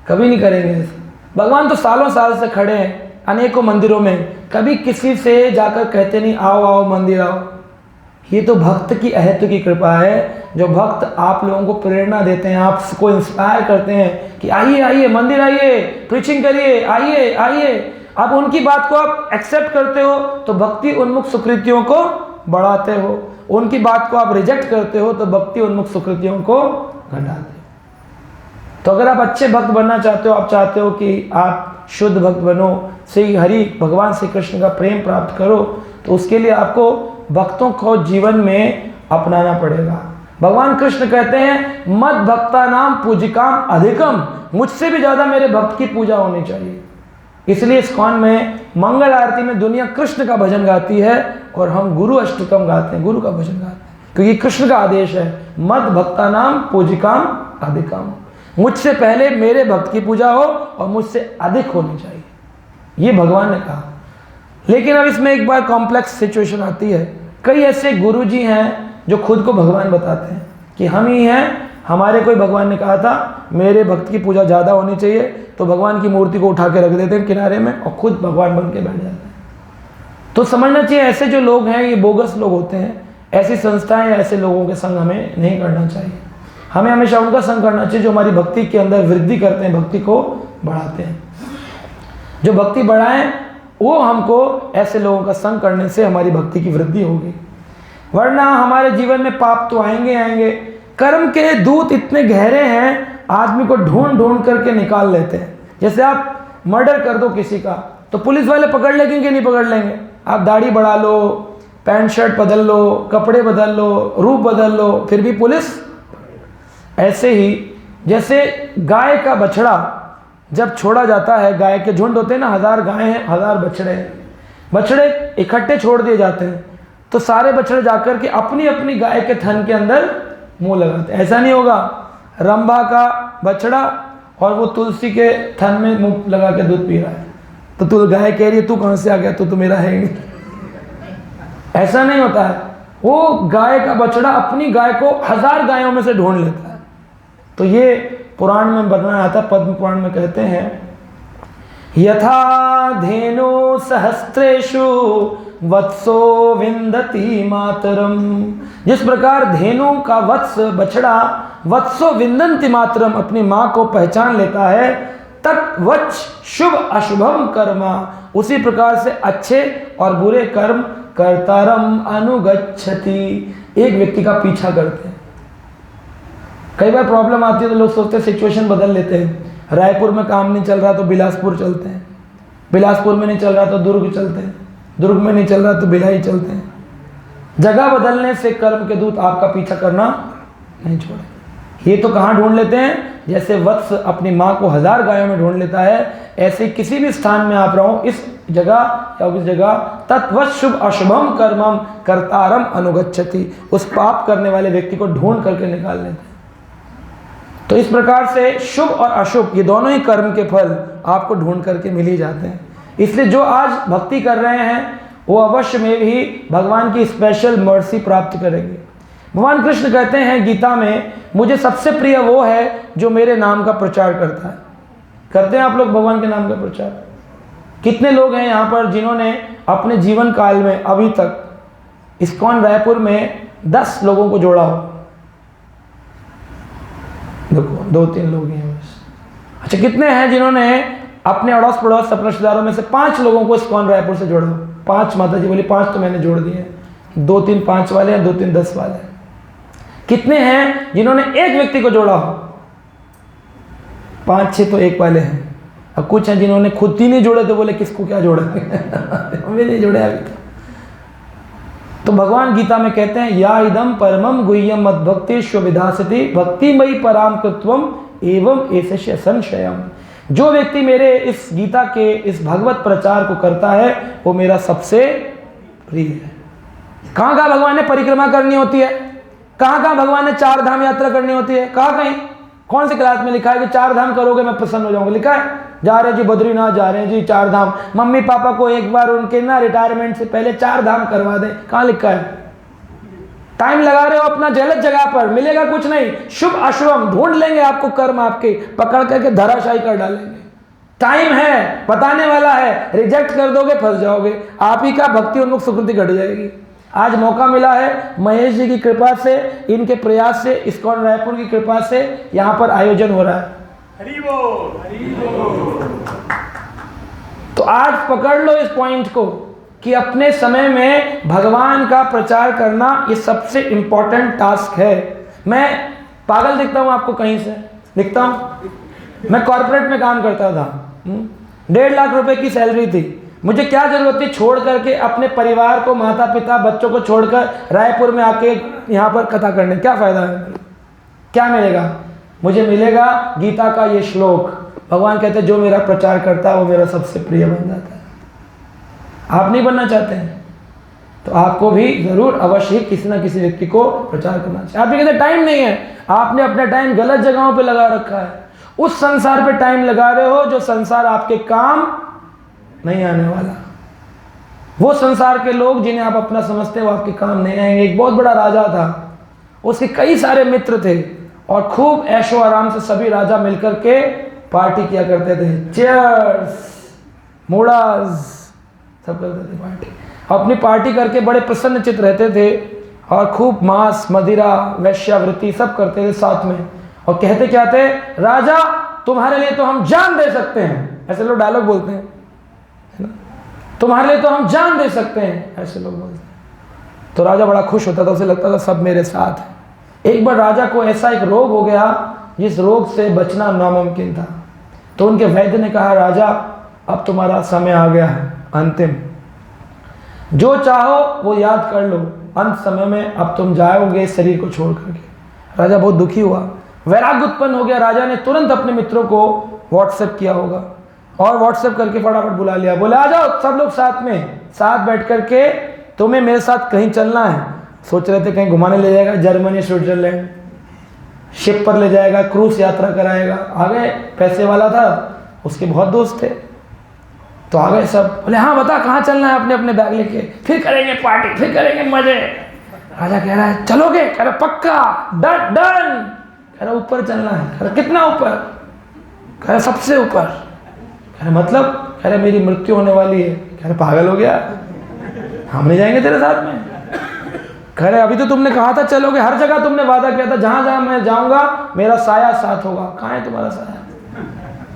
कभी नहीं करेंगे ऐसे। भगवान तो सालों साल से खड़े हैं अनेकों मंदिरों में, कभी किसी से जाकर कहते नहीं आओ आओ मंदिर आओ। ये तो भक्त की अहेतु की कृपा है, जो भक्त आप लोगों को प्रेरणा देते हैं, आपको इंस्पायर करते हैं कि आइए आइए मंदिर आइए, प्रीचिंग करिए, आइए आइए। आप उनकी बात को आप एक्सेप्ट करते हो तो भक्ति उन्मुख सुकृतियों को बढ़ाते हो, उनकी बात को आप रिजेक्ट करते हो तो भक्ति उन्मुख सुकृतियों को घटाते हो। तो अगर आप अच्छे भक्त बनना चाहते हो, आप चाहते हो कि आप शुद्ध भक्त बनो, श्री हरि भगवान श्री कृष्ण का प्रेम प्राप्त करो, तो उसके लिए आपको भक्तों को जीवन में अपनाना पड़ेगा। भगवान कृष्ण कहते हैं मद भक्ता नाम पूजिकाम अधिकम, मुझसे भी ज्यादा मेरे भक्त की पूजा होनी चाहिए। इसलिए इस्कॉन में मंगल आरती में दुनिया कृष्ण का भजन गाती है और हम गुरु अष्टकम गाते हैं, गुरु का भजन गाते हैं, क्योंकि कृष्ण का आदेश है मद भक्ता नाम पूजिकाम अधिकम, मुझसे पहले मेरे भक्त की पूजा हो और मुझसे अधिक होनी चाहिए, ये भगवान ने कहा। लेकिन अब इसमें एक बार कॉम्प्लेक्स सिचुएशन आती है। कई ऐसे गुरुजी हैं जो खुद को भगवान बताते हैं कि हम ही हैं, हमारे कोई भगवान ने कहा था मेरे भक्त की पूजा ज़्यादा होनी चाहिए, तो भगवान की मूर्ति को उठा के रख देते हैं किनारे में और खुद भगवान बन के बैठ जाते हैं। तो समझना चाहिए ऐसे जो लोग हैं ये बोगस लोग होते हैं। ऐसी संस्थाएं ऐसे लोगों के संग हमें नहीं करना चाहिए। हमें हमेशा उनका संग करना चाहिए जो हमारी भक्ति के अंदर वृद्धि करते हैं, भक्ति को बढ़ाते हैं। जो भक्ति बढ़ाएं वो हमको ऐसे लोगों का संग करने से हमारी भक्ति की वृद्धि होगी। वरना हमारे जीवन में पाप तो आएंगे आएंगे। कर्म के दूत इतने गहरे हैं, आदमी को ढूंढ ढूंढ करके निकाल लेते हैं। जैसे आप मर्डर कर दो किसी का तो पुलिस वाले पकड़ लेंगे कि नहीं पकड़ लेंगे? आप दाढ़ी बढ़ा लो, पैंट शर्ट बदल लो, कपड़े बदल लो, रूप बदल लो, फिर भी पुलिस। ऐसे ही जैसे गाय का बछड़ा जब छोड़ा जाता है, गाय के झुंड होते हैं ना, 1000 गाय हैं, 1000 बछड़े हैं, बछड़े इकट्ठे छोड़ दिए जाते हैं तो सारे बछड़े जाकर के अपनी अपनी गाय के थन के अंदर मुंह लगाते हैं। ऐसा नहीं होगा, रंभा का बछड़ा और वो तुलसी के थन में मुंह लगा के दूध पी रहा है तो तू गाय कह रही है तू कहाँ से आ गया, तू तो मेरा है ही नहीं। ऐसा नहीं होता है। वो गाय का बछड़ा अपनी गाय को 1000 गायों में से ढूंढ लेता है। तो ये पुराण में वर्णन आता है, पद्म पुराण में कहते हैं, यथा धेनु सहस्त्रेषु वत्सो विंदति मातरम। जिस प्रकार धेनु का वत्स बछड़ा वत्सो विंदन्ति मातरम अपनी माँ को पहचान लेता है, तत्वच शुभ अशुभम कर्मा, उसी प्रकार से अच्छे और बुरे कर्म कर्तारम अनुगच्छति, एक व्यक्ति का पीछा करते हैं। कई बार प्रॉब्लम आती है तो लोग सोचते हैं सिचुएशन बदल लेते हैं। रायपुर में काम नहीं चल रहा तो बिलासपुर चलते हैं, बिलासपुर में नहीं चल रहा तो दुर्ग चलते हैं, दुर्ग में नहीं चल रहा तो भिलाई चलते हैं। जगह बदलने से कर्म के दूत आपका पीछा करना नहीं छोड़े। ये तो कहाँ ढूंढ लेते हैं? जैसे वत्स अपनी माँ को 1000 गायों में ढूंढ लेता है, ऐसे किसी भी स्थान में आप रहो, इस जगह या उस जगह तत्वत शुभ अशुभम कर्मम कर्तारम अनुगच्छति, उस पाप करने वाले व्यक्ति को ढूंढ करके निकाल लेते हैं। तो इस प्रकार से शुभ और अशुभ ये दोनों ही कर्म के फल आपको ढूंढ करके मिल ही जाते हैं। इसलिए जो आज भक्ति कर रहे हैं वो अवश्य में भी भगवान की स्पेशल मर्सी प्राप्त करेंगे। भगवान कृष्ण कहते हैं गीता में, मुझे सबसे प्रिय वो है जो मेरे नाम का प्रचार करता है। करते हैं आप लोग भगवान के नाम का प्रचार? कितने लोग हैं यहाँ पर जिन्होंने अपने जीवन काल में अभी तक इस्कॉन रायपुर में 10 लोगों को जोड़ा हो? देखो 2-3 लोग हैं बस। अच्छा, कितने हैं जिन्होंने अपने अड़ोस पड़ोस अपने रिश्तेदारों में से 5 लोगों को इस्कॉन रायपुर से जोड़ा? 5 माता जी बोली 5 तो मैंने जोड़ दिए, 2-3 5 वाले हैं, 2-3 10 वाले हैं। कितने हैं जिन्होंने एक व्यक्ति को जोड़ा हो? 5-6 तो एक वाले हैं। अब कुछ हैं जिन्होंने खुद ही नहीं जोड़े तो बोले किसको क्या जोड़ा हमें नहीं जोड़े अभी तक। तो भगवान गीता में कहते हैं, या इदम परमम गुह्यम मद्भक्ति स्वविधासति भक्तिमयी पराम कृत्वम एवं एषस्य संशयम। जो व्यक्ति मेरे इस गीता के इस भगवत प्रचार को करता है वो मेरा सबसे प्रिय है। कहाँ कहाँ भगवान ने परिक्रमा करनी होती है? कहाँ कहाँ भगवान ने 4 धाम यात्रा करनी होती है? कहाँ कहीं कौन सी क्लास में लिखा है कि 4 धाम करोगे मैं प्रसन्न हो जाऊंगा? लिखा है? जा रहे जी बद्रीनाथ जा रहे हैं जी 4 धाम, मम्मी पापा को एक बार उनके ना रिटायरमेंट से पहले 4 धाम करवा दें। कहाँ लिखा है? टाइम लगा रहे हो अपना गलत जगह पर, मिलेगा कुछ नहीं। शुभ अशुभम ढूंढ लेंगे आपको, कर्म आपके पकड़ करके धराशायी कर डालेंगे। टाइम है, बताने वाला है, रिजेक्ट कर दोगे फंस जाओगे। आप ही का भक्ति उन्मुख सुकृति घट जाएगी। आज मौका मिला है महेश जी की कृपा से, इनके प्रयास से, इस्कॉन रायपुर की कृपा से यहाँ पर आयोजन हो रहा है। हरि बोल, हरि बोल। तो आज पकड़ लो इस पॉइंट को कि अपने समय में भगवान का प्रचार करना ये सबसे इंपॉर्टेंट टास्क है। मैं पागल दिखता हूँ आपको? कहीं से दिखता हूँ? मैं कॉर्पोरेट में काम करता था, 1.5 लाख रुपए की सैलरी थी। मुझे क्या जरूरत थी छोड़ करके अपने परिवार को, माता पिता बच्चों को छोड़कर रायपुर में आके यहाँ पर कथा करने? क्या फायदा है? क्या मिलेगा मुझे? मिलेगा गीता का ये श्लोक। भगवान कहते हैं जो मेरा प्रचार करता है वो मेरा सबसे प्रिय बन जाता है। आप नहीं बनना चाहते हैं तो आपको भी जरूर अवश्य किसी ना किसी व्यक्ति को प्रचार करना चाहिए। आप कहते टाइम नहीं है, आपने अपना टाइम गलत जगहों पे लगा रखा है। उस संसार पे टाइम लगा रहे हो जो संसार आपके काम नहीं आने वाला। वो संसार के लोग जिन्हें आप अपना समझते हैं वो आपके काम नहीं आएंगे। एक बहुत बड़ा राजा था, उसके कई सारे मित्र थे और खूब ऐशो आराम से सभी राजा मिलकर के पार्टी किया करते थे। चीयर्स, मूडास, सब करते थे पार्टी। अपनी पार्टी करके बड़े प्रसन्न चित्त रहते थे और खूब मांस, मदिरा, वैश्यावृत्ति सब करते थे साथ में। और कहते क्या थे? राजा तुम्हारे लिए तो हम जान दे सकते हैं। ऐसे लोग डायलॉग बोलते हैं, है ना? तुम्हारे लिए तो हम जान दे सकते हैं, ऐसे लोग बोलते हैं। तो राजा बड़ा खुश होता था, उसे लगता था सब मेरे साथ है। एक बार राजा को ऐसा एक रोग हो गया जिस रोग से बचना नामुमकिन था। तो उनके वैद्य ने कहा, राजा अब तुम्हारा समय आ गया है अंतिम, जो चाहो वो याद कर लो, अंत समय में अब तुम जाओगे शरीर को छोड़ करके। राजा बहुत दुखी हुआ, वैराग्य उत्पन्न हो गया। राजा ने तुरंत अपने मित्रों को व्हाट्सएप किया होगा और व्हाट्सएप करके फटाफट बुला लिया। बोले आ जाओ सब लोग साथ में, साथ बैठ करके तुम्हें मेरे साथ कहीं चलना है। सोच रहे थे कहीं घुमाने ले जाएगा, जर्मनी स्विट्जरलैंड, शिप पर ले जाएगा, क्रूज यात्रा कराएगा। आ गए, पैसे वाला था, उसके बहुत दोस्त थे, तो आ गए सब। बोले हाँ बता कहाँ चलना है, अपने अपने बैग लेके, फिर करेंगे पार्टी, फिर करेंगे मजे। राजा कह रहा है चलोगे? कह रहा पक्का, डन डन। कह रहा ऊपर चलना है। कह रहा कितना ऊपर? कह रहा सबसे ऊपर। कह रहा मतलब? कह रहा मेरी मृत्यु होने वाली है। कह रहा पागल हो गया, हम नहीं जाएंगे तेरे साथ में। कह रहे अभी तो तुमने कहा था चलोगे, हर जगह तुमने वादा किया था जहां जहां मैं जाऊंगा मेरा साया साथ होगा, कहाँ है तुम्हारा साया?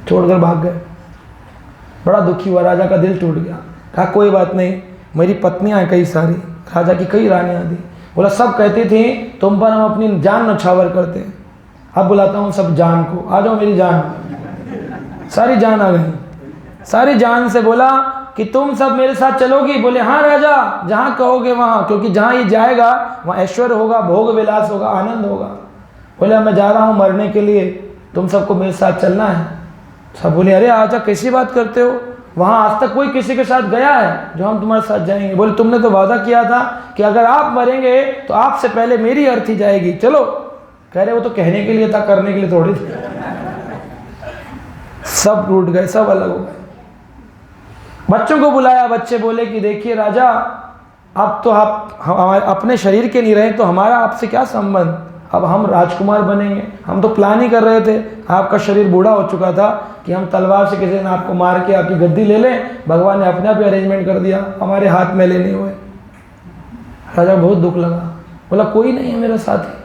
छोड़कर भाग गए। बड़ा दुखी हुआ, राजा का दिल टूट गया। कहा कोई बात नहीं, मेरी पत्नियां हैं कई सारी, राजा की कई रानियां थी। बोला सब कहती थी तुम पर हम अपनी जान नछावर करते हैं, अब बुलाता हूँ सब जान को, आ जाओ मेरी जान। सारी जान आ गई। सारी जान से बोला कि तुम सब मेरे साथ चलोगी? बोले हाँ राजा, जहाँ कहोगे वहाँ, क्योंकि जहाँ ये जाएगा वहाँ ऐश्वर्य होगा, भोग विलास होगा, आनंद होगा। बोले मैं जा रहा हूँ मरने के लिए, तुम सबको मेरे साथ चलना है। सब बोले अरे आजा कैसी बात करते हो, वहाँ आज तक कोई किसी के साथ गया है जो हम तुम्हारे साथ जाएंगे? बोले तुमने तो वादा किया था कि अगर आप मरेंगे तो आपसे पहले मेरी अर्थी जाएगी, चलो। कह रहे वो तो कहने के लिए था, करने के लिए थोड़ी थी। सब टूट गए, सब अलग हो गए। बच्चों को बुलाया, बच्चे बोले कि देखिए राजा, अब तो आप हमारे अपने शरीर के नहीं रहे तो हमारा आपसे क्या संबंध, अब हम राजकुमार बनेंगे। हम तो प्लान ही कर रहे थे, आपका शरीर बूढ़ा हो चुका था कि हम तलवार से किसी दिन आपको मार के आपकी गद्दी ले लें, भगवान ने अपने आप ही अरेंजमेंट कर दिया, हमारे हाथ में लेने हुए। राजा बहुत दुख लगा, बोला कोई नहीं है मेरा साथी।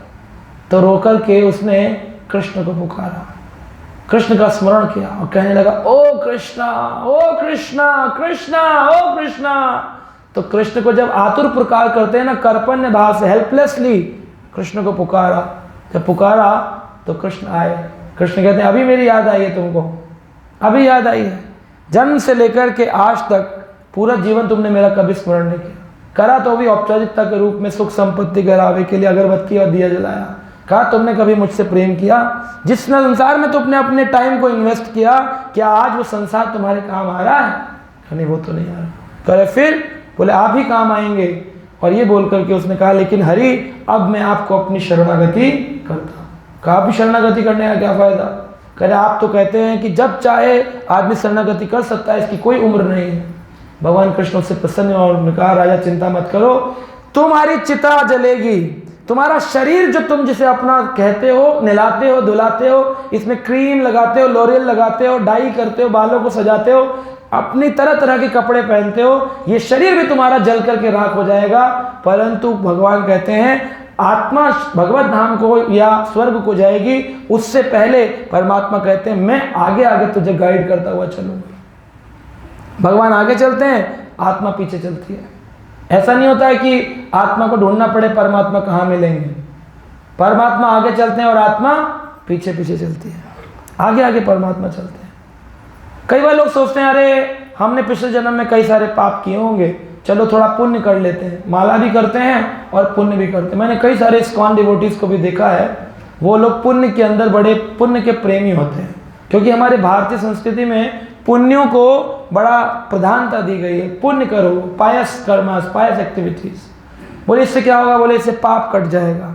तो रोकर के उसने कृष्ण को पुकारा, कृष्ण का स्मरण किया और कहने लगा ओ कृष्णा, ओ कृष्णा, कृष्णा, ओ कृष्णा। तो कृष्ण को जब आतुर पुकार करते हैं ना, कर्पण्य भाव से, हेल्पलेसली कृष्ण को पुकारा। जब पुकारा तो कृष्ण आए। कृष्ण कहते हैं अभी मेरी याद आई है तुमको, अभी याद आई है। जन्म से लेकर के आज तक पूरा जीवन तुमने मेरा कभी स्मरण नहीं किया। करा तो भी औपचारिकता के रूप में, सुख संपत्ति करावे के लिए अगरबत्ती और दिया जलाया। कहा तुमने कभी मुझसे प्रेम किया? जिस संसार में तुमने अपने टाइम को इन्वेस्ट किया, क्या आज वो संसार तुम्हारे काम आ रहा है? नहीं वो तो नहीं आ रहा। करे फिर? बोले आप ही काम आएंगे। और ये बोल करके उसने कहा लेकिन हरि अब मैं आपको अपनी शरणागति करता हूँ। कहा आप भी शरणागति करने का क्या फायदा? करे आप तो कहते हैं कि जब चाहे आदमी शरणागति कर सकता है, इसकी कोई उम्र नहीं है। भगवान कृष्ण उससे प्रसन्न और उन्होंने कहा राजा चिंता मत करो, तुम्हारी चिता जलेगी, तुम्हारा शरीर जो तुम जिसे अपना कहते हो, नहलाते हो, धुलाते हो, इसमें क्रीम लगाते हो, लोरियल लगाते हो, डाई करते हो, बालों को सजाते हो, अपनी तरह तरह के कपड़े पहनते हो, ये शरीर भी तुम्हारा जल करके राख हो जाएगा। परंतु भगवान कहते हैं आत्मा भगवत धाम को या स्वर्ग को जाएगी, उससे पहले परमात्मा कहते हैं मैं आगे आगे तुझे गाइड करता हुआ चलूंगा। भगवान आगे चलते हैं, आत्मा पीछे चलती है। ऐसा नहीं होता है कि आत्मा को ढूंढना पड़े परमात्मा कहाँ मिलेंगे। परमात्मा आगे चलते हैं और आत्मा पीछे पीछे चलती है, आगे आगे परमात्मा चलते हैं। कई बार लोग सोचते हैं अरे हमने पिछले जन्म में कई सारे पाप किए होंगे, चलो थोड़ा पुण्य कर लेते हैं। माला भी करते हैं और पुण्य भी करते हैं। मैंने कई सारे इस्कॉन डिवोटीज को भी देखा है, वो लोग पुण्य के अंदर बड़े पुण्य के प्रेमी होते हैं, क्योंकि हमारे भारतीय संस्कृति में पुण्यों को बड़ा प्रधानता दी गई है। पुण्य करो, पायस कर्मास, पायस एक्टिविटीज। बोले इससे क्या होगा? बोले इससे पाप कट जाएगा।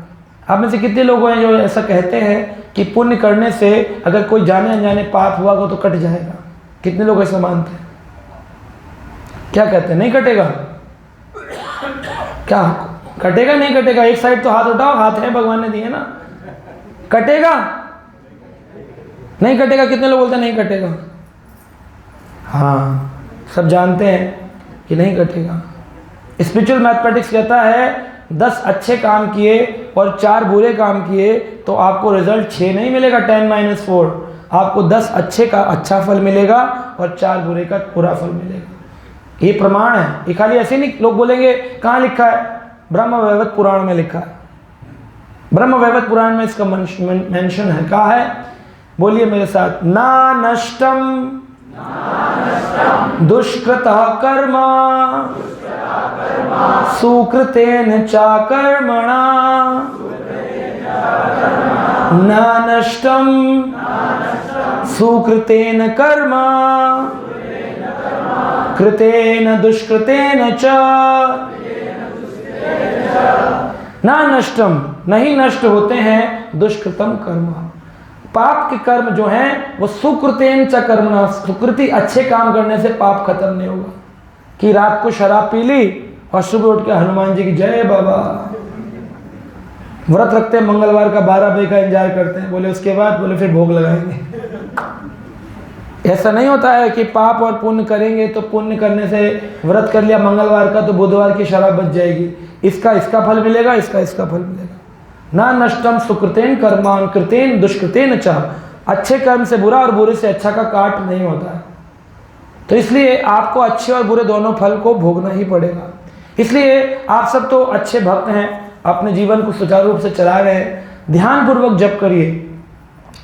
आप में से कितने लोग हैं जो ऐसा कहते हैं कि पुण्य करने से अगर कोई जाने अनजाने पाप हुआ तो कट जाएगा? कितने लोग ऐसा मानते हैं? क्या कहते हैं? नहीं कटेगा? क्या कटेगा? नहीं कटेगा? एक साइड तो हाथ उठाओ, हाथ है भगवान ने दिए ना। कटेगा? नहीं कटेगा? कितने लोग बोलते हैं नहीं कटेगा? हाँ, सब जानते हैं कि नहीं कटेगा। स्पिरिचुअल मैथमेटिक्स कहता है 10 अच्छे काम किए और 4 बुरे काम किए तो आपको रिजल्ट 6 नहीं मिलेगा, 10 - 4। आपको 10 अच्छे का अच्छा फल मिलेगा और 4 बुरे का बुरा फल मिलेगा। ये प्रमाण है, ये खाली ऐसे नहीं लोग बोलेंगे। कहाँ लिखा है? ब्रह्म वैवर्त पुराण में लिखा है। ब्रह्म वैवर्त पुराण में इसका मेंशन है। कहा है? बोलिए मेरे साथ, ना नष्टम दुष्कृतः कर्म सुकृतेन च कर्मणा, न नष्टम सुकृतेन कर्म कृतेन दुष्कृतेन च, न नष्टम, नहीं नष्ट होते हैं दुष्कृतम कर्म, पाप के कर्म जो हैं वो सुकृतेन च कर्मणा, सुकृति अच्छे काम करने से पाप खत्म नहीं होगा। कि रात को शराब पी ली और सुबह उठ के हनुमान जी की जय बाबा, व्रत रखते हैं मंगलवार का 12 बजे का इंतजार करते हैं, बोले उसके बाद बोले फिर भोग लगाएंगे। ऐसा नहीं होता है कि पाप और पुण्य करेंगे तो पुण्य करने से व्रत कर लिया मंगलवार का तो बुधवार की शराब बच जाएगी, इसका फल मिलेगा, इसका फल मिलेगा। ना नष्टम सुकृतेन कर्मान कृतेन दुष्कृतेन च, अच्छे कर्म से बुरा और बुरे से अच्छा का काट नहीं होता है। तो इसलिए आपको अच्छे और बुरे दोनों फल को भोगना ही पड़ेगा। इसलिए आप सब तो अच्छे भक्त हैं, अपने जीवन को सुचारू रूप से चला रहे हैं, ध्यानपूर्वक जप करिए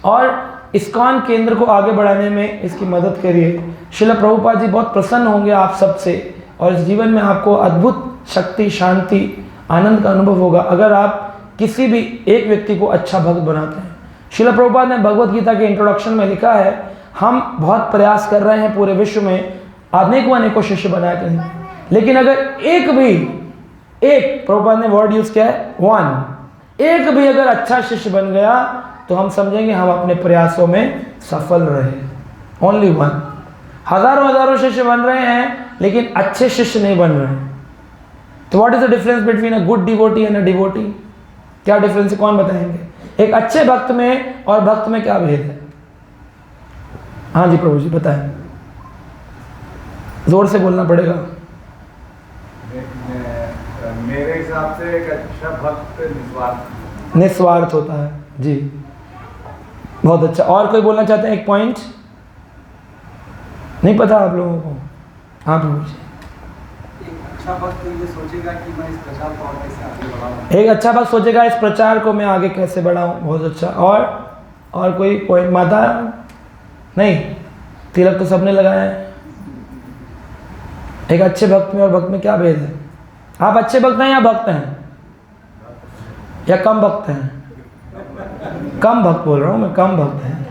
और इस्कॉन केंद्र को आगे बढ़ाने में इसकी मदद करिए। श्रील प्रभुपाद जी बहुत प्रसन्न होंगे आप सबसे और इस जीवन में आपको अद्भुत शक्ति, शांति, आनंद का अनुभव होगा अगर आप किसी भी एक व्यक्ति को अच्छा भक्त बनाते हैं। श्रील प्रभुपाद ने भगवत गीता के इंट्रोडक्शन में लिखा है, हम बहुत प्रयास कर रहे हैं पूरे विश्व में अनेकों शिष्य बना के, लेकिन अगर एक प्रभुपाद ने वर्ड यूज किया है, वन, एक भी अगर अच्छा शिष्य बन गया तो हम समझेंगे हम अपने प्रयासों में सफल रहे। Only one. हजारों शिष्य बन रहे हैं लेकिन अच्छे शिष्य नहीं बन रहे हैं। तो what is the difference between a good devotee and a devotee? क्या डिफरेंस है, कौन बताएंगे? एक अच्छे भक्त में और भक्त में क्या भेद है? हाँ जी प्रभु जी बताएं, जोर से बोलना पड़ेगा। मेरे हिसाब से एक अच्छा भक्त निस्वार्थ होता है जी। बहुत अच्छा। और कोई बोलना चाहते हैं? एक पॉइंट नहीं पता आप लोगों को? हाँ प्रभु जी। अच्छा भक्त ये सोचेगा कि मैं इस प्रचार को और कैसे आगे बढ़ाऊं। एक अच्छा भक्त सोचेगा इस प्रचार को मैं आगे कैसे बढ़ाऊं। बहुत अच्छा। और कोई पॉइंट? माता नहीं, तिलक तो सबने लगाया है। एक अच्छे भक्त में और भक्त में क्या भेद है? आप अच्छे भक्त हैं या भक्त हैं या कम भक्त हैं? कम भक्त बोल रहा हूं मैं, कम भक्त हैं।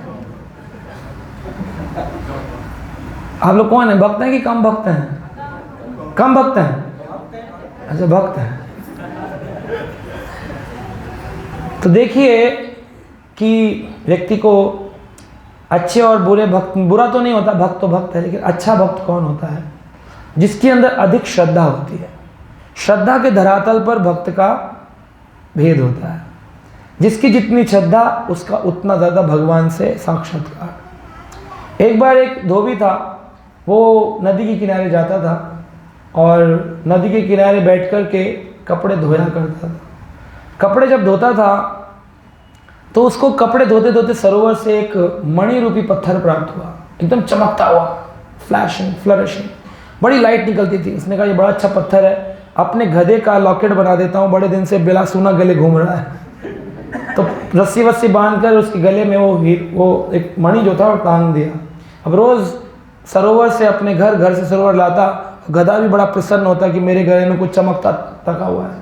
आप लोग कौन है, भक्त हैं कि कम भक्त हैं? कम भक्त हैं। अच्छा भक्त हैं। तो देखिए कि व्यक्ति को अच्छे और बुरे भक्त, बुरा तो नहीं होता, भक्त तो भक्त है, लेकिन अच्छा भक्त कौन होता है? जिसके अंदर अधिक श्रद्धा होती है। श्रद्धा के धरातल पर भक्त का भेद होता है। जिसकी जितनी श्रद्धा उसका उतना ज़्यादा भगवान से साक्षात्कार। एक बार एक धोबी था, वो नदी के किनारे जाता था और नदी के किनारे बैठ कर के कपड़े धोया करता था। कपड़े जब धोता था तो उसको कपड़े धोते धोते सरोवर से एक मणि रूपी पत्थर प्राप्त हुआ, एकदम चमकता हुआ, फ्लैशिंग, फ्लरिशिंग, बड़ी लाइट निकलती थी। उसने कहा ये बड़ा अच्छा पत्थर है, अपने गधे का लॉकेट बना देता हूँ, बड़े दिन से बेला सूना गले घूम रहा है। तो रस्सी वस्सी बांध कर उसके गले में वो एक मणि जो था वो टांग दिया। अब रोज़ सरोवर से अपने घर से सरोवर लाता, गधा भी बड़ा प्रसन्न होता कि मेरे गले में कुछ चमकता तका हुआ है।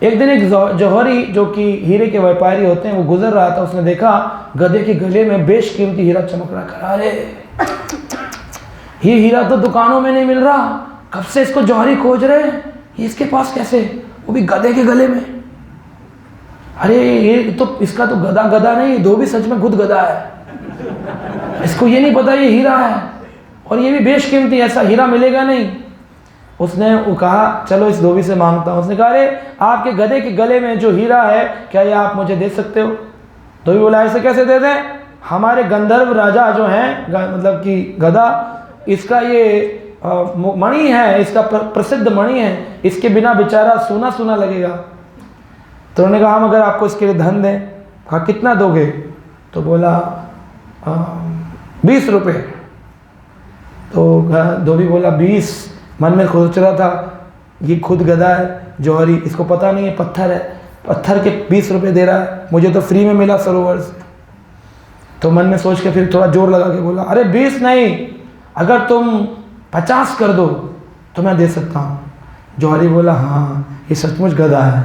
एक दिन एक जौहरी जो कि हीरे के व्यापारी होते हैं वो गुजर रहा था, उसने देखा गधे के गले में बेशकीमती हीरा चमक रहा। अरे ये हीरा तो दुकानों में नहीं मिल रहा, कब से इसको जौहरी खोज रहे हैं, ये इसके पास कैसे, वो भी गधे के गले में। अरे ये तो इसका तो गधा नहीं, धोबी सच में खुद गधा है, इसको ये नहीं पता ये हीरा है और ये भी बेशकीमती, ऐसा हीरा मिलेगा नहीं। उसने वो कहा चलो इस धोबी से मांगता हूँ। उसने कहा अरे आपके गधे के गले में जो हीरा है क्या ये आप मुझे दे सकते हो? धोबी बोला ऐसे कैसे दे दें, हमारे गंधर्व राजा जो हैं, मतलब कि गधा, इसका ये मणि है, इसका प्रसिद्ध मणि है, इसके बिना बेचारा सूना सूना लगेगा। तो उन्होंने कहा हम अगर आपको इसके लिए धन दें। कहा कितना दोगे? तो बोला 20 रुपये। तो धोबी बोला 20 मन में सोच रहा था ये खुद गधा है जौहरी, इसको पता नहीं है पत्थर है, पत्थर के 20 रुपये दे रहा है, मुझे तो फ्री में मिला सरोवर से। तो मन में सोच के फिर थोड़ा जोर लगा के बोला, अरे 20 नहीं, अगर तुम 50 कर दो तो मैं दे सकता हूँ। जौहरी बोला, हाँ ये सचमुच गधा है,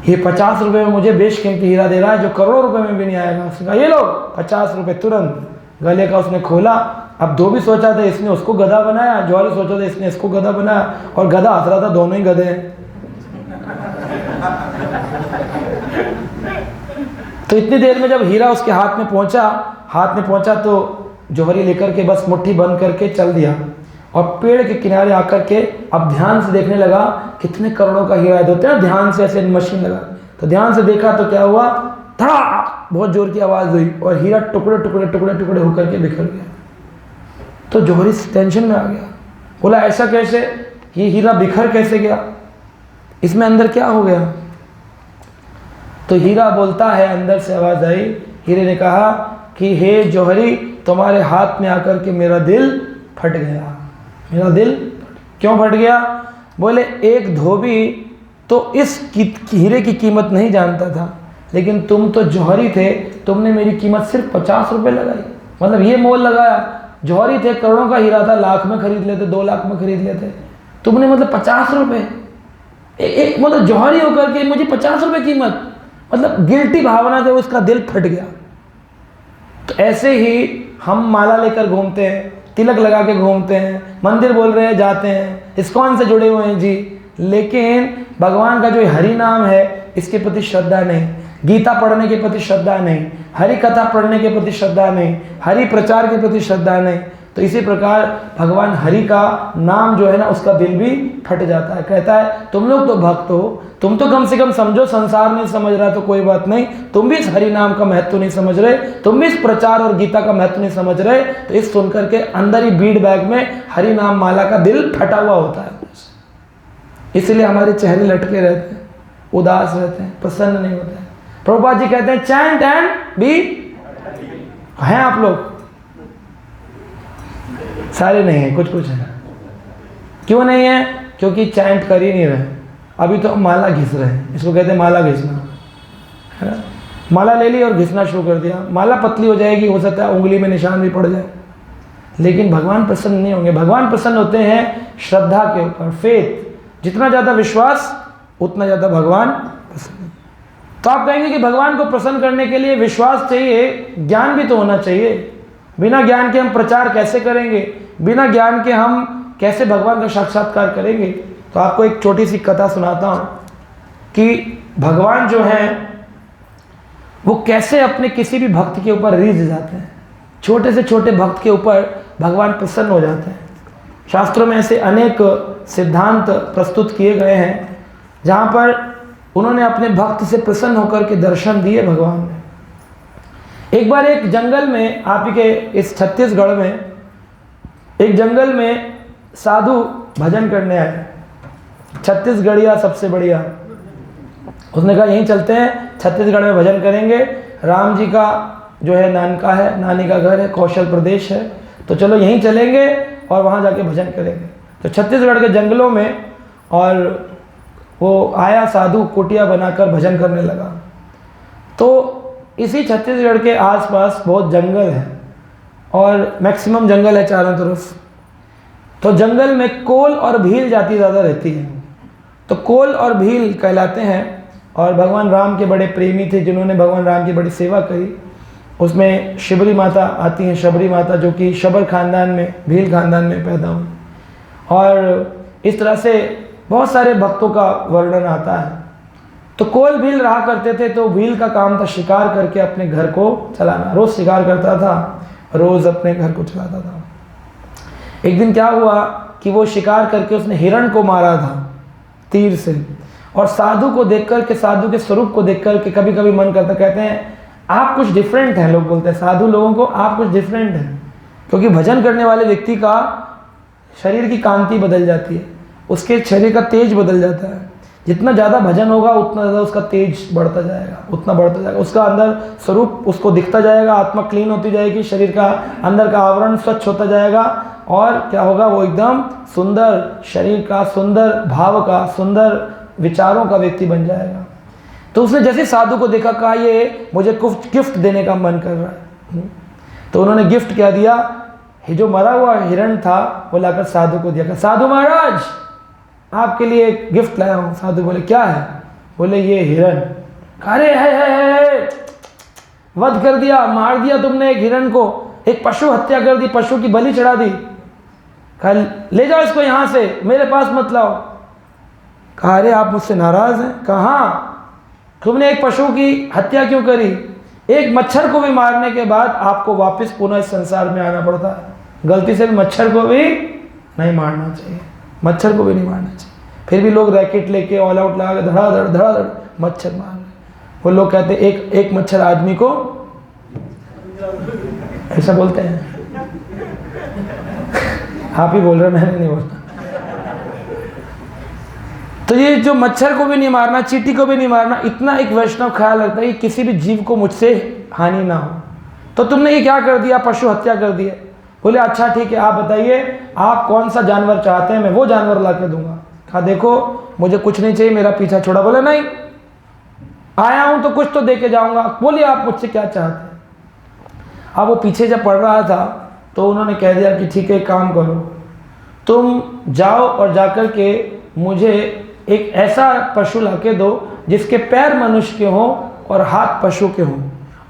ये 50 रुपये में मुझे बेशकीमती हीरा दे रहा है जो करोड़ों रुपए में भी नहीं आएगा। उसने कहा ये लो 50 रुपये तुरंत। गले का उसने खोला। अब दो भी सोचा था, इसने उसको गधा बनाया, जौहरी सोचा था इसने इसको गधा बनाया, और गधा हंस रहा था, दोनों ही गधे हैं। तो इतनी देर में जब हीरा उसके हाथ में पहुंचा तो जौहरी लेकर के बस मुट्ठी बंद करके चल दिया, और पेड़ के किनारे आकर के अब ध्यान से देखने लगा कितने करोड़ों का हीरा है। होते हैं ध्यान से ऐसे मशीन लगा, तो ध्यान से देखा तो क्या हुआ, धड़ा बहुत जोर की आवाज़ हुई और हीरा टुकड़े टुकड़े टुकड़े टुकड़े होकर के बिखर गया। तो जौहरी टेंशन में आ गया, बोला ऐसा कैसे, ये हीरा बिखर कैसे गया, इसमें अंदर क्या हो गया। तो हीरा बोलता है, अंदर से आवाज़ आई, हीरे ने कहा कि हे जौहरी, तुम्हारे हाथ में आकर के मेरा दिल फट गया। मेरा दिल क्यों फट गया? बोले एक धोबी तो इस हीरे की कीमत नहीं जानता था, लेकिन तुम तो जौहरी थे, तुमने मेरी कीमत सिर्फ 50 रुपये लगाई, मतलब ये मोल लगाया। जौहरी थे, करोड़ों का हीरा था, लाख में खरीद लेते, 2 लाख में खरीद लेते, तुमने मतलब 50 रुपये, मतलब जौहरी होकर के मुझे 50 रुपये कीमत, मतलब गिल्टी भावना से उसका दिल फट गया। तो ऐसे ही हम माला लेकर घूमते हैं, तिलक लगा के घूमते हैं, मंदिर बोल रहे हैं जाते हैं, इस्कॉन से जुड़े हुए हैं जी, लेकिन भगवान का जो हरि नाम है इसके प्रति श्रद्धा नहीं, गीता पढ़ने के प्रति श्रद्धा नहीं, हरि कथा पढ़ने के प्रति श्रद्धा नहीं, हरि प्रचार के प्रति श्रद्धा नहीं। तो इसी प्रकार भगवान हरि का नाम जो है ना, उसका दिल भी फट जाता है। कहता है तुम लोग तो भक्त हो, तुम तो कम से कम समझो, संसार नहीं समझ रहा तो कोई बात नहीं, तुम भी इस हरि नाम का महत्व नहीं समझ रहे, तुम भी इस प्रचार और गीता का महत्व नहीं समझ रहे। तो इस सुनकर के अंदर ही बीड बैग में हरि नाम माला का दिल फटा हुआ होता है, इसलिए हमारे चेहरे लटके रहते हैं, उदास रहते हैं, प्रसन्न नहीं होते हैं। प्रभुपाद जी कहते हैं चैंट एंड बी, हैं आप लोग? सारे नहीं हैं, कुछ कुछ हैं। क्यों नहीं है? क्योंकि चैंट कर ही नहीं रहे, अभी तो माला घिस रहे हैं, इसको कहते हैं माला घिसना, है ना। माला ले ली और घिसना शुरू कर दिया, माला पतली हो जाएगी, हो सकता है उंगली में निशान भी पड़ जाए, लेकिन भगवान प्रसन्न नहीं होंगे। भगवान प्रसन्न होते हैं श्रद्धा के ऊपर, फेथ। जितना ज़्यादा विश्वास उतना ज़्यादा भगवान प्रसन्न। तो आप कहेंगे कि भगवान को प्रसन्न करने के लिए विश्वास चाहिए, ज्ञान भी तो होना चाहिए। बिना ज्ञान के हम प्रचार कैसे करेंगे? बिना ज्ञान के हम कैसे भगवान का साक्षात्कार करेंगे? तो आपको एक छोटी सी कथा सुनाता हूँ कि भगवान जो हैं वो कैसे अपने किसी भी भक्त के ऊपर रीझ जाते हैं। छोटे से छोटे भक्त के ऊपर भगवान प्रसन्न हो जाते हैं। शास्त्रों में ऐसे अनेक सिद्धांत प्रस्तुत किए गए हैं जहाँ पर उन्होंने अपने भक्त से प्रसन्न होकर के दर्शन दिए भगवान ने। एक बार एक जंगल में, आप ही के इस छत्तीसगढ़ में एक जंगल में साधु भजन करने आए। छत्तीसगढ़िया सबसे बढ़िया, उसने कहा यहीं चलते हैं, छत्तीसगढ़ में भजन करेंगे। राम जी का जो है नानका है, नानी का घर है, कौशल प्रदेश है, तो चलो यहीं चलेंगे और वहाँ जाके भजन करेंगे। तो छत्तीसगढ़ के जंगलों में, और वो आया साधु, कुटिया बनाकर भजन करने लगा। तो इसी छत्तीसगढ़ के आसपास बहुत जंगल है और मैक्सिमम जंगल है चारों तरफ। तो जंगल में कोल और भील जाति ज़्यादा रहती है, तो कोल और भील कहलाते हैं। और भगवान राम के बड़े प्रेमी थे जिन्होंने भगवान राम की बड़ी सेवा करी। उसमें शबरी माता आती हैं, शबरी माता, जो कि शबर खानदान में, भील खानदान में पैदा हुई। और इस तरह से बहुत सारे भक्तों का वर्णन आता है। तो कोल भील रहा करते थे, तो भील का काम था शिकार करके अपने घर को चलाना। रोज़ शिकार करता था, रोज़ अपने घर को चलाता था। एक दिन क्या हुआ कि वो शिकार करके उसने हिरण को मारा था तीर से, और साधु को देख कर के, साधु के स्वरूप को देख कर के कभी कभी मन करता, कहते हैं आप कुछ डिफरेंट हैं। लोग बोलते हैं साधु लोगों को, आप कुछ डिफरेंट हैं, क्योंकि भजन करने वाले व्यक्ति का शरीर की कांति बदल जाती है, उसके शरीर का तेज बदल जाता है। जितना ज़्यादा भजन होगा उतना ज़्यादा उसका तेज बढ़ता जाएगा, उतना बढ़ता जाएगा, उसका अंदर स्वरूप उसको दिखता जाएगा, आत्मा क्लीन होती जाएगी, शरीर का अंदर का आवरण स्वच्छ होता जाएगा और क्या होगा, वो एकदम सुंदर शरीर का, सुंदर भाव का, सुंदर विचारों का व्यक्ति बन जाएगा। तो उसने जैसे साधु को देखा, कहा ये मुझे गिफ्ट देने का मन कर रहा है। तो उन्होंने गिफ्ट क्या दिया, ये जो मरा हुआ हिरण था वो लाकर साधु को दिया। साधु महाराज आपके लिए एक गिफ्ट लाया हूँ। साधु बोले क्या है? बोले ये हिरण। अरे है वध कर दिया, मार दिया तुमने एक हिरण को, एक पशु हत्या कर दी, पशु की बलि चढ़ा दी। कहा ले जाओ इसको यहाँ से, मेरे पास मत लाओ। कहा अरे आप मुझसे नाराज हैं? कहाँ, तुमने एक पशु की हत्या क्यों करी? एक मच्छर को भी मारने के बाद आपको वापस पुनः इस संसार में आना पड़ता है। गलती से भी मच्छर को भी नहीं मारना चाहिए, मच्छर को भी नहीं मारना चाहिए। फिर भी लोग रैकेट लेके ऑल आउट लगा के धड़ाधड़ मच्छर मार रहे। वो लोग कहते हैं एक मच्छर आदमी को, ऐसा बोलते हैं। आप ही बोल रहे, मैंने नहीं बोलता। तो ये जो मच्छर को भी नहीं मारना, चींटी को भी नहीं मारना, इतना एक वैष्णव ख्याल रखता है कि किसी भी जीव को मुझसे हानि ना हो। तो तुमने ये क्या कर दिया, पशु हत्या कर दिया। बोले अच्छा ठीक है, आप बताइए आप कौन सा जानवर चाहते हैं, मैं वो जानवर ला के दूंगा। कहा देखो मुझे कुछ नहीं चाहिए, मेरा पीछा छोड़ा। बोले नहीं, आया हूं तो कुछ तो दे के जाऊंगा, बोलिए आप मुझसे क्या चाहते हैं। अब वो पीछे जब पड़ रहा था तो उन्होंने कह दिया कि ठीक है काम करो, तुम जाओ और जाकर के मुझे एक ऐसा पशु ला के दो जिसके पैर मनुष्य के हों और हाथ पशु के हों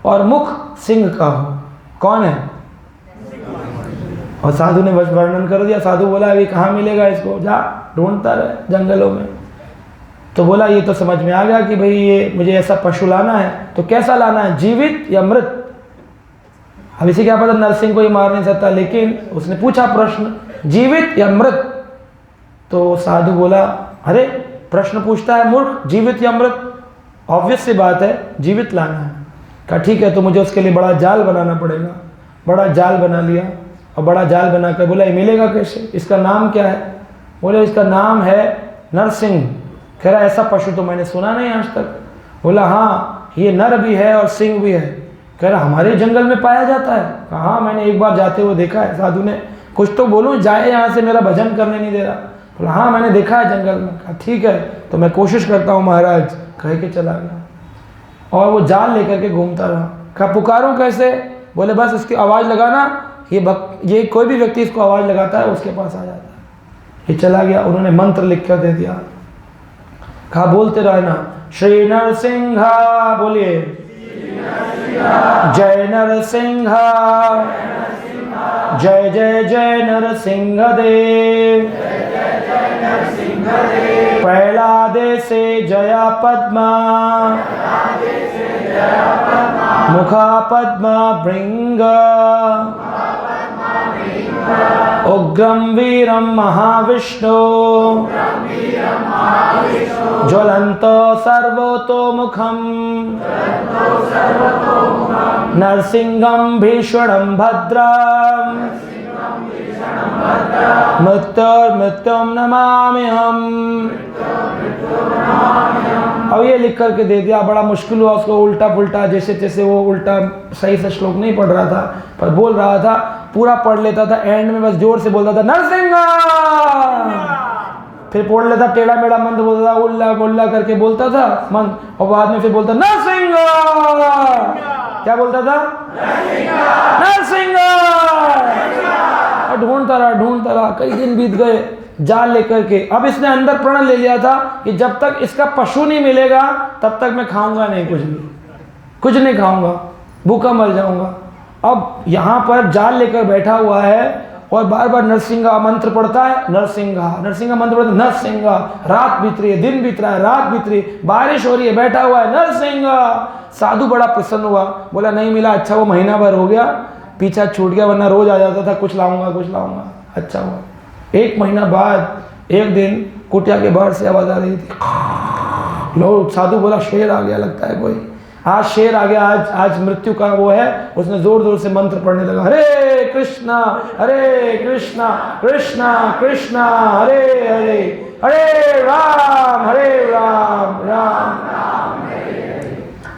और मुख सिंह का हो। कौन है? और साधु ने बस वर्णन कर दिया। साधु बोला अभी कहाँ मिलेगा इसको, जा ढूंढता रहे जंगलों में। तो बोला ये तो समझ में आ गया कि भाई ये मुझे ऐसा पशु लाना है, तो कैसा लाना है, जीवित या मृत? अब इसे क्या पता, नरसिंह को ही मार नहीं सकता, लेकिन उसने पूछा प्रश्न जीवित या मृत। तो साधु बोला अरे प्रश्न पूछता है मूर्ख, जीवित या मृत? ऑब्वियस सी बात है जीवित लाना है। कहा ठीक है, तो मुझे उसके लिए बड़ा जाल बनाना पड़ेगा। बड़ा जाल बना लिया और बड़ा जाल बनाकर बोला ये मिलेगा कैसे, इसका नाम क्या है? बोले इसका नाम है नरसिंह। कह रहा ऐसा पशु तो मैंने सुना नहीं आज तक। बोला हाँ ये नर भी है और सिंह भी है। कह रहा हमारे जंगल में पाया जाता है? कहा मैंने एक बार जाते हुए देखा है। साधु ने कुछ तो बोलूँ, जाए यहाँ से, मेरा भजन करने नहीं दे रहा। बोला हाँ मैंने देखा है जंगल में। कहा ठीक है तो मैं कोशिश करता हूँ महाराज, कह के चला गया और वो जाल लेकर के घूमता रहा। कहा पुकारूं कैसे? बोले बस इसकी आवाज़ लगाना, ये कोई भी व्यक्ति इसको आवाज़ लगाता है उसके पास आ जाता है। ये चला गया, उन्होंने मंत्र लिख कर दे दिया। कहा बोलते रहना श्री नरसिंह, बोलिए जय नरसिंह, जय जय जय नरसिंह देव, प्रहलादे से जया पद्मा, मुखा पद्मा भृंग, उग्रम वीरम महाविष्णु, ज्वलंतो सर्वतोमुखम, नरसिंहम भीषणम भद्रम, मृत्युर्मृत्युम नमामि हम। अब ये लिख करके दे दिया। बड़ा मुश्किल हुआ उसको, उल्टा पुल्टा जैसे तैसे, वो उल्टा सही से श्लोक नहीं पढ़ रहा था पर बोल रहा था, पूरा पढ़ लेता था, एंड में बस जोर से बोलता था नरसिंह, फिर पढ़ लेता, टेढ़ा मेढ़ा मंत्र बोलता था, उल्ला उल्ला करके बोलता था मंत्र, और बाद में फिर बोलता नरसिंह। क्या बोलता था? नरसिंह। ढूंढता रहा, कई दिन बीत गए जाल लेकर के। अब इसने अंदर प्रण ले लिया था कि जब तक इसका पशु नहीं मिलेगा तब तक मैं खाऊंगा नहीं, कुछ नहीं खाऊंगा, भूखा मर जाऊंगा। अब यहाँ पर जाल लेकर बैठा हुआ है और बार बार नरसिंह मंत्र पढ़ता है, नरसिंह मंत्र पढ़ता है, नरसिंह। रात बीत रही है, दिन बीत रहा है, रात बीत रही है, बारिश हो रही है, बैठा हुआ है नरसिंह। साधु बड़ा प्रसन्न हुआ, बोला नहीं मिला, अच्छा वो महीना भर हो गया, पीछा छूट गया, वरना रोज आ जाता था कुछ लाऊंगा। अच्छा हुआ। एक महीना बाद एक दिन कुटिया के बाहर से आवाज आ रही थी। लोग, साधु बोला शेर आ गया लगता है कोई, आज शेर आ गया, आज मृत्यु का वो है। उसने जोर जोर से मंत्र पढ़ने लगा, हरे कृष्णा कृष्णा कृष्णा हरे हरे, हरे राम राम राम।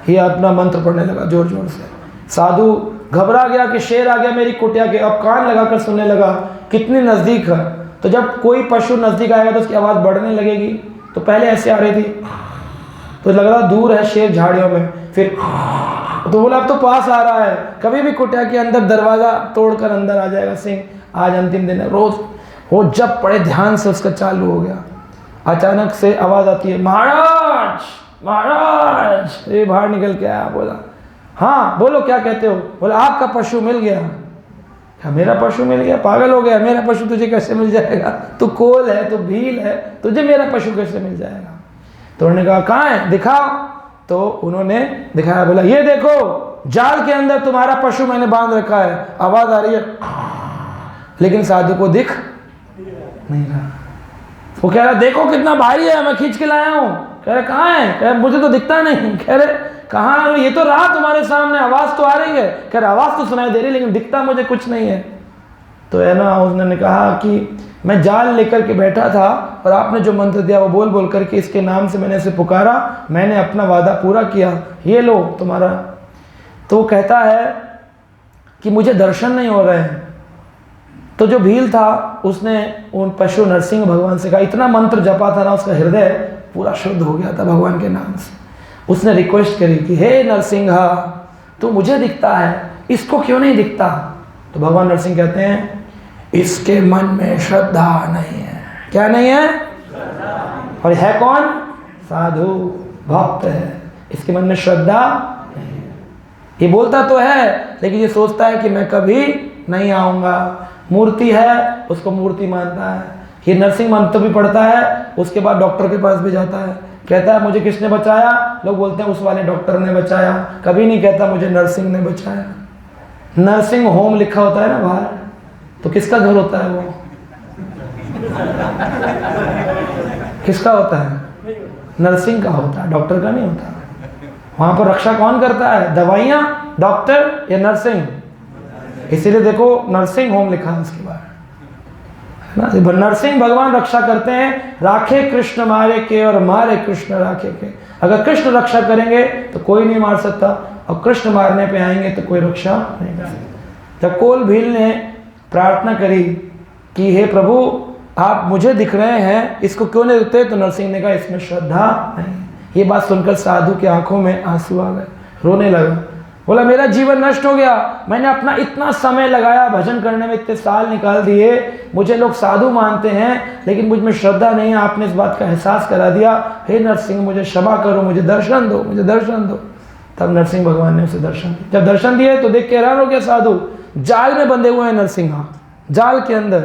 ये अपना मंत्र पढ़ने लगा जोर जोर से। साधु घबरा गया कि शेर आ गया मेरी कुटिया के, अब कान लगाकर सुनने लगा कितनी नजदीक है। तो जब कोई पशु नजदीक आएगा तो उसकी आवाज बढ़ने लगेगी। तो पहले ऐसे आ रही थी, तो लग रहा दूर है शेर झाड़ियों में, फिर तो बोला अब तो पास आ रहा है, कभी भी कुटिया के अंदर दरवाजा तोड़कर अंदर आ जाएगा सिंह। आज अंतिम दिन है। रोज वो जब बड़े ध्यान से उसका चालू हो गया, अचानक से आवाज आती है, महाराज महाराज। ये बाहर निकल के आया, बोला हाँ बोलो क्या कहते हो। बोला आपका पशु मिल गया। क्या मेरा पशु मिल गया? पागल हो गया, मेरा पशु तुझे कैसे मिल जाएगा? तू कोल है, तू भील है, तुझे मेरा पशु कैसे मिल जाएगा? तो उन्होंने कहा कहाँ है, दिखाओ। तो उन्होंने दिखाया, बोला ये देखो जाल के अंदर तुम्हारा पशु मैंने बांध रखा है। आवाज आ रही है, लेकिन साधु को दिख नहीं रहा। वो कह रहा देखो कितना भारी है, मैं खींच के लाया हूँ। कह रहे कहाँ है? कह रहे मुझे तो दिखता नहीं। कह रहे कहाँ? ये तो रहा तुम्हारे सामने, आवाज तो आ रही है। कह रहे आवाज तो सुनाई दे रही लेकिन दिखता मुझे कुछ नहीं है। तो है ना, उसने कहा कि मैं जाल लेकर के बैठा था और आपने जो मंत्र दिया वो बोल बोल करके इसके नाम से मैंने इसे पुकारा, मैंने अपना वादा पूरा किया, ये लो तुम्हारा। तो वो कहता है कि मुझे दर्शन नहीं हो रहे हैं। तो जो भील था उसने उन पशु नरसिंह भगवान से कहा, इतना मंत्र जपा था ना, उसका हृदय पूरा शुद्ध हो गया था भगवान के नाम से। उसने रिक्वेस्ट करी कि हे नरसिंह तू मुझे दिखता है, इसको क्यों नहीं दिखता? तो भगवान नरसिंह कहते हैं इसके मन में श्रद्धा नहीं है। क्या नहीं है? और है कौन? साधु भक्त है, इसके मन में श्रद्धा नहीं है। ये बोलता तो है लेकिन ये सोचता है कि मैं कभी नहीं आऊँगा। मूर्ति है, उसको मूर्ति मानता है। ये नरसिंह मंत्र भी पढ़ता है, उसके बाद डॉक्टर के पास भी जाता है, कहता है मुझे किसने बचाया? लोग बोलते हैं उस वाले डॉक्टर ने बचाया। कभी नहीं कहता मुझे नरसिंह ने बचाया। नरसिंह होम लिखा होता है ना बाहर, तो किसका घर होता है वो? किसका होता है? नरसिंह का होता है, डॉक्टर का नहीं होता। वहां पर रक्षा कौन करता है? दवाइयाँ, डॉक्टर या नरसिंह? इसीलिए देखो नरसिंह होम लिखा है उसके बाद ना। नरसिंह भगवान रक्षा करते हैं, राखे कृष्ण मारे के और मारे कृष्ण राखे के। अगर कृष्ण रक्षा करेंगे तो कोई नहीं मार सकता, और कृष्ण मारने पे आएंगे तो कोई रक्षा नहीं कर सकता। जब कोल भील ने प्रार्थना करी कि हे प्रभु आप मुझे दिख रहे हैं, इसको क्यों नहीं दिखते? तो नरसिंह ने कहा इसमें श्रद्धा नहीं। ये बात सुनकर साधु के आंखों में आंसू आ गए, रोने लगा। बोला मेरा जीवन नष्ट हो गया, मैंने अपना इतना समय लगाया भजन करने में, इतने साल निकाल दिए, मुझे लोग साधु मानते हैं लेकिन मुझ में श्रद्धा नहीं है। आपने इस बात का एहसास करा दिया। हे नरसिंह मुझे क्षमा करो, मुझे दर्शन दो, मुझे दर्शन दो। तब नरसिंह भगवान ने उसे दर्शन दिए। जब दर्शन दिए तो देख के हैरान हो गया साधु, जाल में बंधे हुए हैं नरसिंह, जाल के अंदर।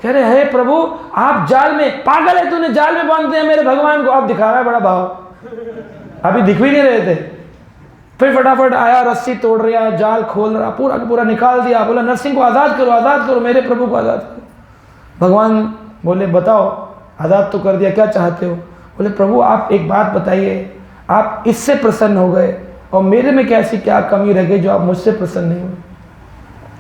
कह रहे हे प्रभु आप जाल में, पागल है तूने, जाल में बांध दिया मेरे भगवान को। आप दिखा रहा है बड़ा भाव, अभी दिख भी नहीं रहे थे। फिर फटाफट आया, रस्सी तोड़ रहा, जाल खोल रहा, पूरा का पूरा निकाल दिया। बोला नरसिंह को आज़ाद करो, मेरे प्रभु को आज़ाद करो। भगवान बोले बताओ, आज़ाद तो कर दिया, क्या चाहते हो? बोले प्रभु आप एक बात बताइए, आप इससे प्रसन्न हो गए और मेरे में कैसी क्या कमी रह गई जो आप मुझसे प्रसन्न नहीं हुए?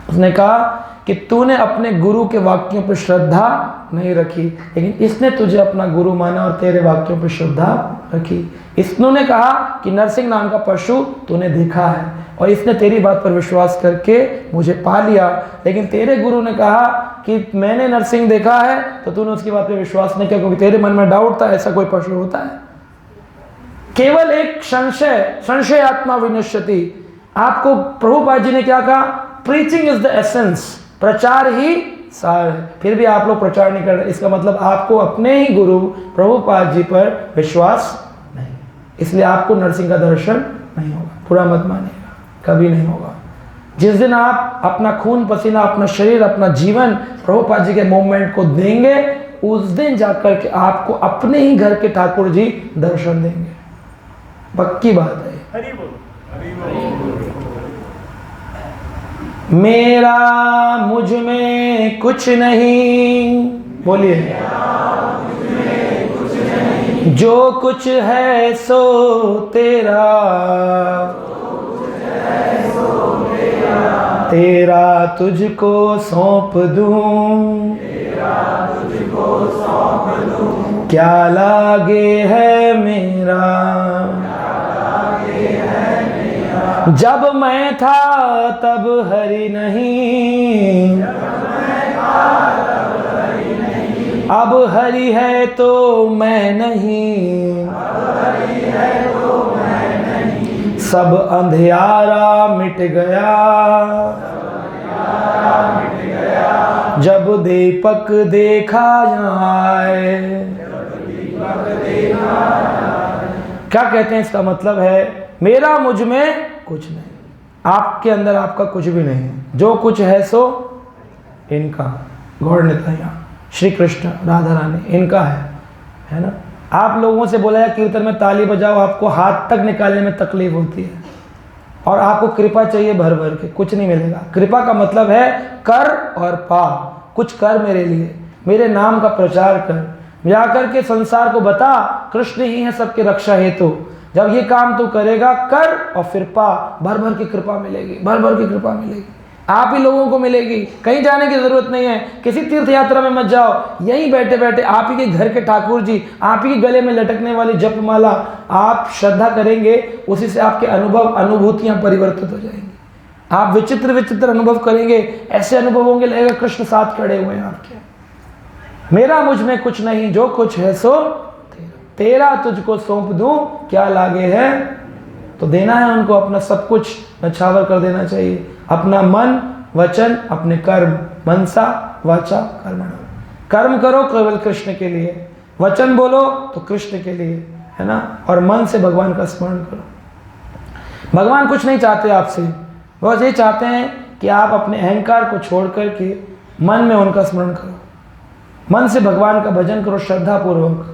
उसने कहा कि तूने अपने गुरु के वाक्यों पर श्रद्धा नहीं रखी, लेकिन इसने तुझे अपना गुरु माना और तेरे वाक्यों पर श्रद्धा रखी। इसने कहा कि नरसिंह नाम का पशु तूने देखा है और इसने तेरी बात पर विश्वास करके मुझे पा लिया, लेकिन तेरे गुरु ने कहा कि मैंने नरसिंह देखा है तो तूने उसकी बात पर विश्वास नहीं किया, क्योंकि तेरे मन में डाउट था ऐसा कोई पशु होता है। केवल एक संशय आत्मा विनश्यति। आपको प्रभुपाद जी ने क्या कहा? प्रीचिंग इज द एसेंस, प्रचार ही सार है। फिर भी आप लोग प्रचार नहीं कर रहे, इसका मतलब आपको अपने ही गुरु प्रभुपाद जी पर विश्वास नहीं, इसलिए आपको नरसिंह का दर्शन नहीं होगा। पूरा मत मानिएगा, कभी नहीं होगा। जिस दिन आप अपना खून पसीना, अपना शरीर, अपना जीवन प्रभुपाद जी के मूवमेंट को देंगे, उस दिन जाकर के आपको अपने ही घर के ठाकुर जी दर्शन देंगे, पक्की बात है। मेरा मुझ में कुछ नहीं, बोलिए, जो कुछ है सो तेरा, तेरा तुझको सौंप दूं, क्या लागे है मेरा। जब मैं था तब हरि नहीं, अब हरि है तो मैं नहीं, सब अंधियारा मिट गया, जब दीपक देखा जाए। क्या कहते हैं, इसका मतलब है मेरा मुझ में कुछ नहीं, आपके अंदर आपका कुछ भी नहीं है, जो कुछ है सो इनका। गौर निताई श्री कृष्ण राधा रानी इनका है ना। आप लोगों से बोला है कीर्तन में ताली बजाओ, आपको हाथ तक निकालने में तकलीफ होती है और आपको कृपा चाहिए भर भर के, कुछ नहीं मिलेगा। कृपा का मतलब है कर और पा, कुछ कर मेरे लिए, मेरे नाम का प्रचार कर, जाकर के संसार को बता कृष्ण ही है सबके रक्षा हेतु। जब ये काम तू करेगा कर और फिर पा, भर भर की कृपा मिलेगी, भर भर की कृपा मिलेगी, आप ही लोगों को मिलेगी। कहीं जाने की जरूरत नहीं है, किसी तीर्थ यात्रा में मत जाओ, यहीं बैठे बैठे आप ही के घर के ठाकुर जी, आप ही के गले में लटकने वाली जपमाला आप श्रद्धा करेंगे, उसी से आपके अनुभव अनुभूतियां परिवर्तित हो जाएंगी। आप विचित्र विचित्र अनुभव करेंगे, ऐसे अनुभव होंगे लगेगा कृष्ण साथ खड़े हुए हैं आपके। मेरा मुझ में कुछ नहीं, जो कुछ है सो तेरा तुझको सौंप दूं, क्या लागे है। तो देना है उनको अपना सब कुछ, नछावर कर देना चाहिए, अपना मन वचन अपने कर्म, मनसा वाचा कर्मण। कर्म करो केवल कृष्ण के लिए, वचन बोलो तो कृष्ण के लिए, है ना, और मन से भगवान का स्मरण करो। भगवान कुछ नहीं चाहते आपसे, बस ये चाहते हैं कि आप अपने अहंकार को छोड़ करके मन में उनका स्मरण करो, मन से भगवान का भजन करो श्रद्धा पूर्वक।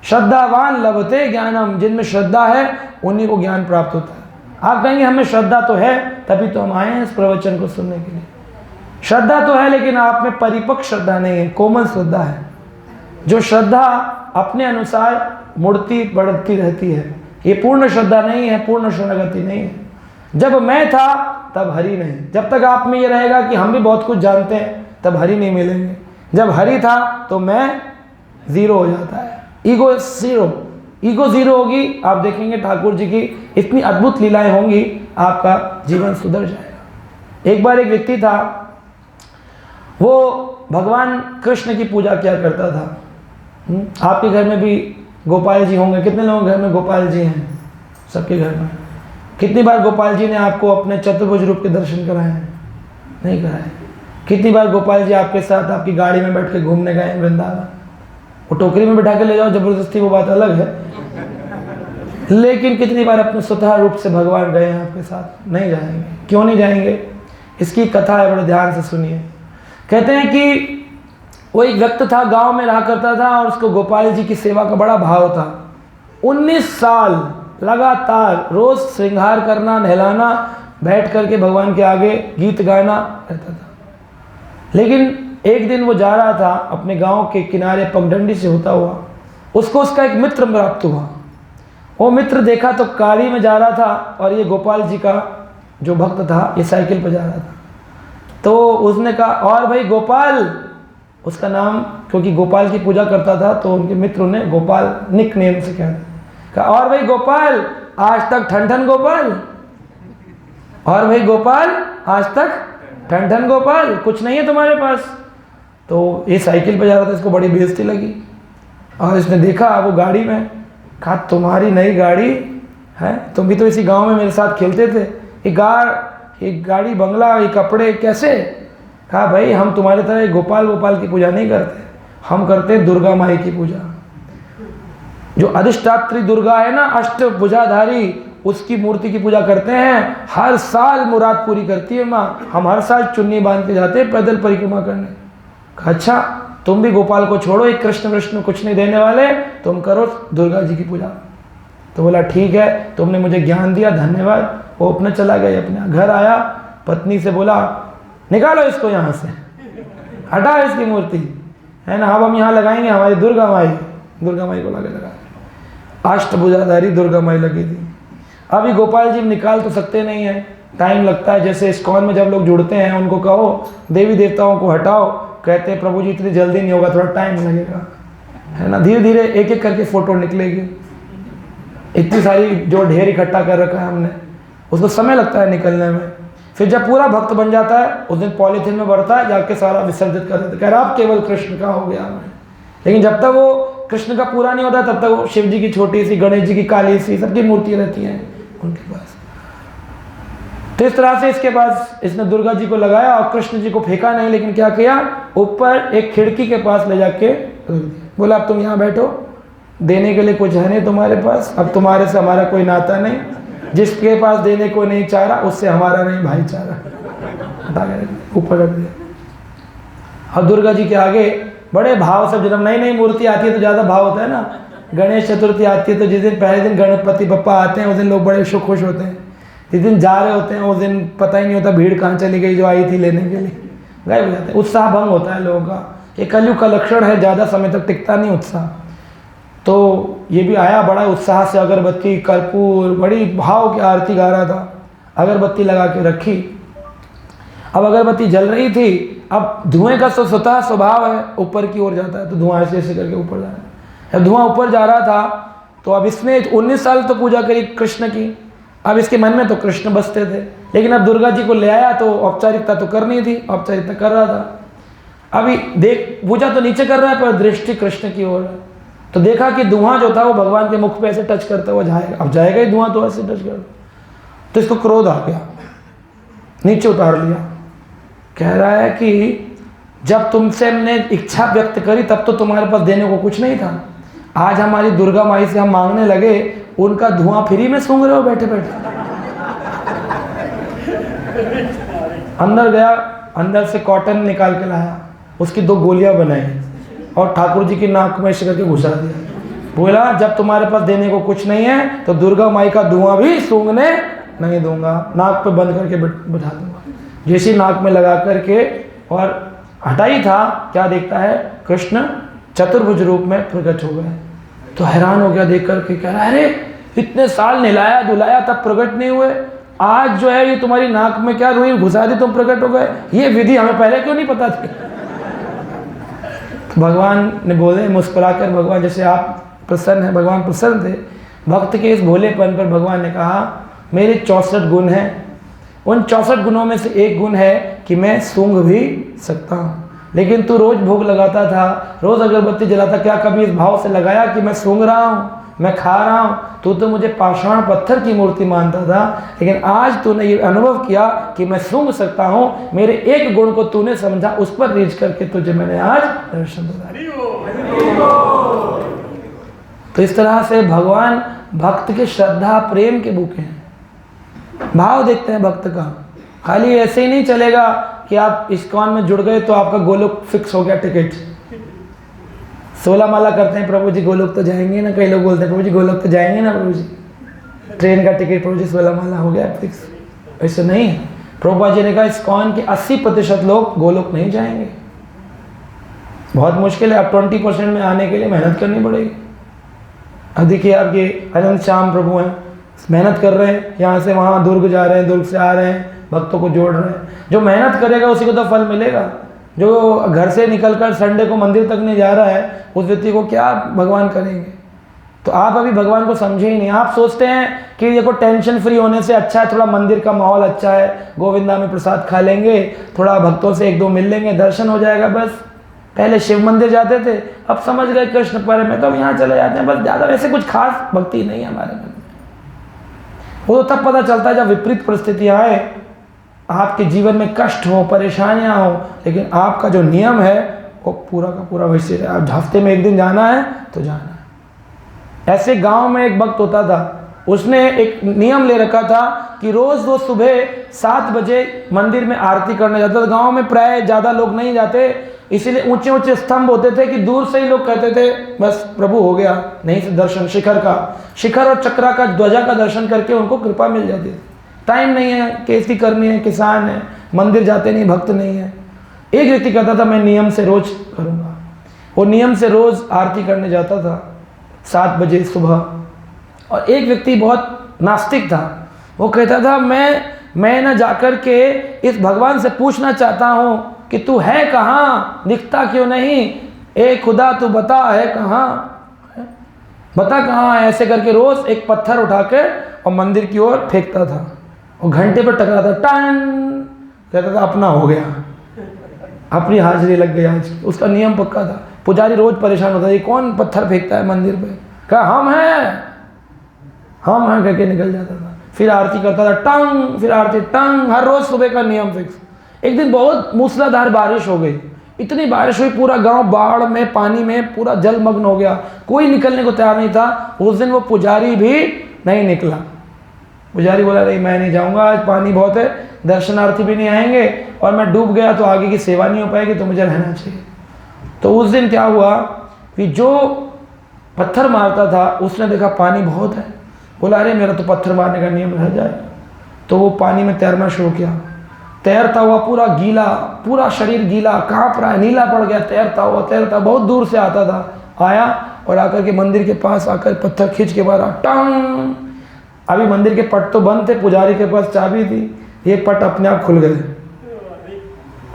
श्रद्धावान लभते ज्ञानम, जिनमें श्रद्धा है उन्हीं को ज्ञान प्राप्त होता है। आप कहेंगे हमें श्रद्धा तो है, तभी तो हम आए हैं इस प्रवचन को सुनने के लिए। श्रद्धा तो है लेकिन आप में परिपक्व श्रद्धा नहीं है, कोमल श्रद्धा है। जो श्रद्धा अपने अनुसार मुड़ती बढ़ती रहती है, ये पूर्ण श्रद्धा नहीं है, पूर्ण शरणागति नहीं है। जब मैं था तब हरि नहीं, जब तक आप में ये रहेगा कि हम भी बहुत कुछ जानते हैं तब हरि नहीं मिलेंगे। जब हरि था तो मैं जीरो हो जाता है, ईगो जीरो, ईगो जीरो होगी, आप देखेंगे ठाकुर जी की इतनी अद्भुत लीलाएं होंगी, आपका जीवन सुधर जाएगा। एक बार एक व्यक्ति था, वो भगवान कृष्ण की पूजा किया करता था। आपके घर में भी गोपाल जी होंगे, कितने लोगों के घर में गोपाल जी हैं? सबके घर में। कितनी बार गोपाल जी ने आपको अपने चतुर्भुज रूप के दर्शन कराए हैं? नहीं कराए। कितनी बार गोपाल जी आपके साथ आपकी गाड़ी में बैठ के घूमने गए वृंदावन? वो टोकरी में बैठा के ले जाओ जबरदस्ती, वो बात अलग है, लेकिन कितनी बार अपने स्वतः रूप से भगवान गए हैं आपके साथ? नहीं जाएंगे। क्यों नहीं जाएंगे? इसकी कथा है, बड़े ध्यान से सुनिए। कहते हैं कि वो एक व्यक्ति था, गांव में रहा करता था और उसको गोपाल जी की सेवा का बड़ा भाव था। 19 साल लगातार रोज श्रृंगार करना, नहलाना, बैठ करके भगवान के आगे गीत गाना रहता था। लेकिन एक दिन वो जा रहा था अपने गांव के किनारे पगडंडी से होता हुआ, उसको उसका एक मित्र प्राप्त हुआ। वो मित्र देखा तो गाड़ी में जा रहा था और ये गोपाल जी का जो भक्त था ये साइकिल पर जा रहा था। तो उसने कहा, और भाई गोपाल, उसका नाम क्योंकि गोपाल की पूजा करता था तो उनके मित्र ने गोपाल निक नेम से कहा, और भाई गोपाल आज तक ठन गोपाल, और भाई गोपाल आज तक ठन गोपाल, कुछ नहीं है तुम्हारे पास? तो ये साइकिल पे जा रहा था, इसको बड़ी बेइज्जती लगी और इसने देखा वो गाड़ी में, कहा तुम्हारी नई गाड़ी है, तुम भी तो इसी गांव में मेरे साथ खेलते थे, ये गाड़ी बंगला, ये कपड़े कैसे? कहा भाई हम तुम्हारे तरह गोपाल की पूजा नहीं करते, हम करते दुर्गा माई की पूजा। जो अधिष्ठात्री दुर्गा है ना, अष्टभुजाधारी, उसकी मूर्ति की पूजा करते हैं। हर साल मुराद पूरी करती है माँ, हम हर साल चुन्नी बांध के जाते हैं पैदल परिक्रमा करने। अच्छा तुम भी गोपाल को छोड़ो, एक कृष्ण कुछ नहीं देने वाले, तुम करो दुर्गा जी की पूजा। तो बोला ठीक है, तुमने मुझे ज्ञान दिया, धन्यवाद। वो अपने चला गया, अपने घर आया, पत्नी से बोला निकालो इसको यहाँ से, हटा इसकी मूर्ति, है ना, अब हम यहाँ लगाएंगे हमारी दुर्गा माई को लगा, अष्टभुजाधारी दुर्गा माई लगी थी। अभी गोपाल जी निकाल तो सकते नहीं है, टाइम लगता है। जैसे इस्कॉन में जब लोग जुड़ते हैं उनको कहो देवी देवताओं को हटाओ, कहते हैं प्रभु जी इतनी जल्दी नहीं होगा, थोड़ा टाइम लगेगा, है ना। धीरे धीरे एक एक करके फ़ोटो निकलेगी। इतनी सारी जो ढेर इकट्ठा कर रखा है हमने, उसको समय लगता है निकलने में। फिर जब पूरा भक्त बन जाता है उस दिन पॉलीथीन में भरता है, जाके सारा विसर्जित कर देता है, कह रहा अब केवल कृष्ण का हो गया मैं। लेकिन जब तक वो कृष्ण का पूरा नहीं होता तब तक वो शिव जी की छोटी सी, गणेश जी की काली सी, सबकी मूर्तियाँ रहती हैं उनके पास। तो इस तरह से इसके पास इसने दुर्गा जी को लगाया और कृष्ण जी को फेंका नहीं, लेकिन क्या किया, ऊपर एक खिड़की के पास ले जाके रख दिया। बोला अब तुम यहाँ बैठो, देने के लिए कुछ है नहीं तुम्हारे पास, अब तुम्हारे से हमारा कोई नाता नहीं, जिसके पास देने को नहीं चाह रहा उससे हमारा नहीं भाईचारा, हटा के ऊपर रख दिया। और दुर्गा जी के आगे बड़े भाव से, जब नई नई मूर्ति आती है तो ज़्यादा भाव होता है ना। गणेश चतुर्थी आती है तो जिस दिन पहले दिन गणपति बप्पा आते हैं उस दिन लोग बड़े खुश होते हैं। जिस दिन जा रहे होते हैं उस दिन पता ही नहीं होता भीड़ कहाँ चली गई जो आई थी लेने के लिए, गायब हो जाते हैं। उत्साह भंग होता है लोगों का, ये कलयुग का लक्षण है, ज़्यादा समय तक टिकता नहीं उत्साह। तो ये भी आया बड़ा उत्साह से, अगरबत्ती कर्पूर बड़ी भाव की आरती गा रहा था, अगरबत्ती लगा के रखी। अब अगरबत्ती जल रही थी, अब धुएं का तो स्वतः स्वभाव है, ऊपर की ओर जाता है तो धुआं ऐसे ऐसे करके ऊपर जा रहा है। जब धुआं ऊपर जा रहा था तो अब इसने 19 साल तो पूजा करी कृष्ण की, अब इसके मन में तो कृष्ण बसते थे, लेकिन अब दुर्गा जी को ले आया तो औपचारिकता तो करनी थी, औपचारिकता कर रहा था। अभी देख पूजा तो नीचे कर रहा है पर दृष्टि कृष्ण की ओर है, तो देखा कि धुआं जो था वो भगवान के मुख पे ऐसे टच करता हुआ जाएगा, अब जाएगा ही धुआं तो ऐसे टच कर, तो इसको क्रोध आ गया, नीचे उतार लिया। कह रहा है कि जब तुमसे हमने इच्छा व्यक्त करी तब तो तुम्हारे पास देने को कुछ नहीं था, आज हमारी दुर्गा माई से हम मांगने लगे, उनका धुआं फ्री में सूंघ रहे हो बैठे बैठे। अंदर गया, अंदर से कॉटन निकाल के लाया, उसकी 2 गोलियां बनाई और ठाकुर जी की नाक में ऐसे करके घुसा दिया। बोला जब तुम्हारे पास देने को कुछ नहीं है तो दुर्गा माई का धुआं भी सूंघने नहीं दूंगा, नाक पे बंद करके बिठा दूंगा। जैसी नाक में लगा करके और हटाई था, क्या देखता है, कृष्ण चतुर्भुज रूप में प्रकट हो गए। तो हैरान हो गया देख करके, कह रहा है अरे इतने साल नहलाया धुलाया तब प्रकट नहीं हुए, आज जो है ये तुम्हारी नाक में क्या रुई घुसा दी तुम प्रकट हो गए, ये विधि हमें पहले क्यों नहीं पता थी। तो भगवान ने बोले मुस्कुराकर, भगवान जैसे आप प्रसन्न हैं, भगवान प्रसन्न थे भक्त के इस भोलेपन पर। भगवान ने कहा मेरे 64 गुण हैं, उन 64 गुणों में से एक गुण है कि मैं सूंघ भी सकता हूँ, लेकिन तू रोज भोग लगाता था, रोज अगरबत्ती जलाता, क्या कभी इस भाव से लगाया कि मैं सूंघ रहा हूँ, मैं खा रहा हूँ। तू तो मुझे पाषाण पत्थर की मूर्ति मानता था, लेकिन आज तूने ये अनुभव किया कि मैं सूंघ सकता हूँ, मेरे एक गुण को तूने समझा, उस पर रीझ करके तुझे मैंने आज दर्शन दिया। तो इस तरह से भगवान भक्त के श्रद्धा प्रेम के भूखे हैं, भाव देखते हैं भक्त का। खाली ऐसे ही नहीं चलेगा कि आप इस्कॉन में जुड़ गए तो आपका गोलोक फिक्स हो गया टिकट। 16 माला करते हैं, प्रभु जी गोलोक तो जाएंगे ना, कई लोग बोलते हैं प्रभु जी गोलोक तो जाएंगे ना, प्रभु जी ट्रेन का टिकट प्रभु जी 16 माला हो गया फिक्स। ऐसे नहीं, प्रभुपाद जी ने कहा इस्कॉन के 80% लोग गोलोक नहीं जाएंगे, बहुत मुश्किल है। अब 20% में आने के लिए मेहनत करनी पड़ेगी। अब देखिए आपके अनंत श्याम प्रभु हैं, मेहनत कर रहे हैं, यहाँ से वहाँ दुर्ग जा रहे हैं, दुर्ग से आ रहे हैं, भक्तों को जोड़ रहे हैं। जो मेहनत करेगा उसी को तो फल मिलेगा, जो घर से निकलकर संडे को मंदिर तक नहीं जा रहा है उस व्यक्ति को क्या भगवान करेंगे। तो आप अभी भगवान को समझे ही नहीं। आप सोचते हैं कि देखो टेंशन फ्री होने से अच्छा है, थोड़ा मंदिर का माहौल अच्छा है, गोविंदा में प्रसाद खा लेंगे, थोड़ा भक्तों से 1-2 मिल लेंगे, दर्शन हो जाएगा बस। पहले शिव मंदिर जाते थे, अब समझ गए कृष्ण पर में, तो अब यहाँ चले जाते हैं बस, ज़्यादा वैसे कुछ खास भक्ति नहीं है हमारे मन में। वो तो तब पता चलता है जब विपरीत परिस्थितियाँ आए, आपके जीवन में कष्ट हो, परेशानियाँ हो, लेकिन आपका जो नियम है वो पूरा का पूरा वैसे है। आप हफ्ते में 1 दिन जाना है तो जाना है। ऐसे गांव में एक भक्त होता था, उसने एक नियम ले रखा था कि रोज़ वो सुबह 7 बजे मंदिर में आरती करने जाता था। गांव में प्राय ज़्यादा लोग नहीं जाते, इसीलिए ऊंचे ऊंचे स्तंभ होते थे कि दूर से ही लोग कहते थे बस प्रभु हो गया, नहीं से दर्शन, शिखर और चक्रा का, ध्वजा का दर्शन करके उनको कृपा मिल जाती थी। टाइम नहीं है, खेती करनी है, किसान है, मंदिर जाते नहीं, भक्त नहीं है। एक व्यक्ति कहता था मैं नियम से रोज करूँगा, वो नियम से रोज आरती करने जाता था 7 बजे सुबह। और एक व्यक्ति बहुत नास्तिक था, वो कहता था मैं मैं ना जाकर के इस भगवान से पूछना चाहता हूँ कि तू है कहाँ, दिखता क्यों नहीं, ए खुदा तू बता है कहाँ, बता कहाँ है। ऐसे करके रोज एक पत्थर उठा के और मंदिर की ओर फेंकता था और घंटे पर टकराता, टन कहता था अपना हो गया, अपनी हाजिरी लग गई आज। उसका नियम पक्का था। पुजारी रोज परेशान होता, ये कौन पत्थर फेंकता है मंदिर पे, कहा हम हैं करके निकल जाता था। फिर आरती करता था, टंग, फिर आरती टंग, हर रोज सुबह का नियम फिक्स। एक दिन बहुत मूसलाधार बारिश हो गई, इतनी बारिश हुई पूरा गांव बाढ़ में, पानी में पूरा जलमग्न हो गया, कोई निकलने को तैयार नहीं था। उस दिन वो पुजारी भी नहीं निकला। पुजारी बोला नहीं मैं नहीं जाऊंगा, आज पानी बहुत है, दर्शनार्थी भी नहीं आएंगे और मैं डूब गया तो आगे की सेवा नहीं हो पाएगी, तो मुझे रहना चाहिए। तो उस दिन क्या हुआ कि जो पत्थर मारता था उसने देखा पानी बहुत है, बोला अरे मेरा तो पत्थर मारने का नियम रह जाए। तो वो पानी में तैरना शुरू किया, तैरता हुआ पूरा गीला, पूरा शरीर गीला, कांप रहा है, नीला पड़ गया, तैरता बहुत दूर से आता था, आया और आकर के मंदिर के पास आकर पत्थर खींच के मारा, टंग। अभी मंदिर के पट तो बंद थे, पुजारी के पास चाबी थी, ये पट अपने आप खुल गए।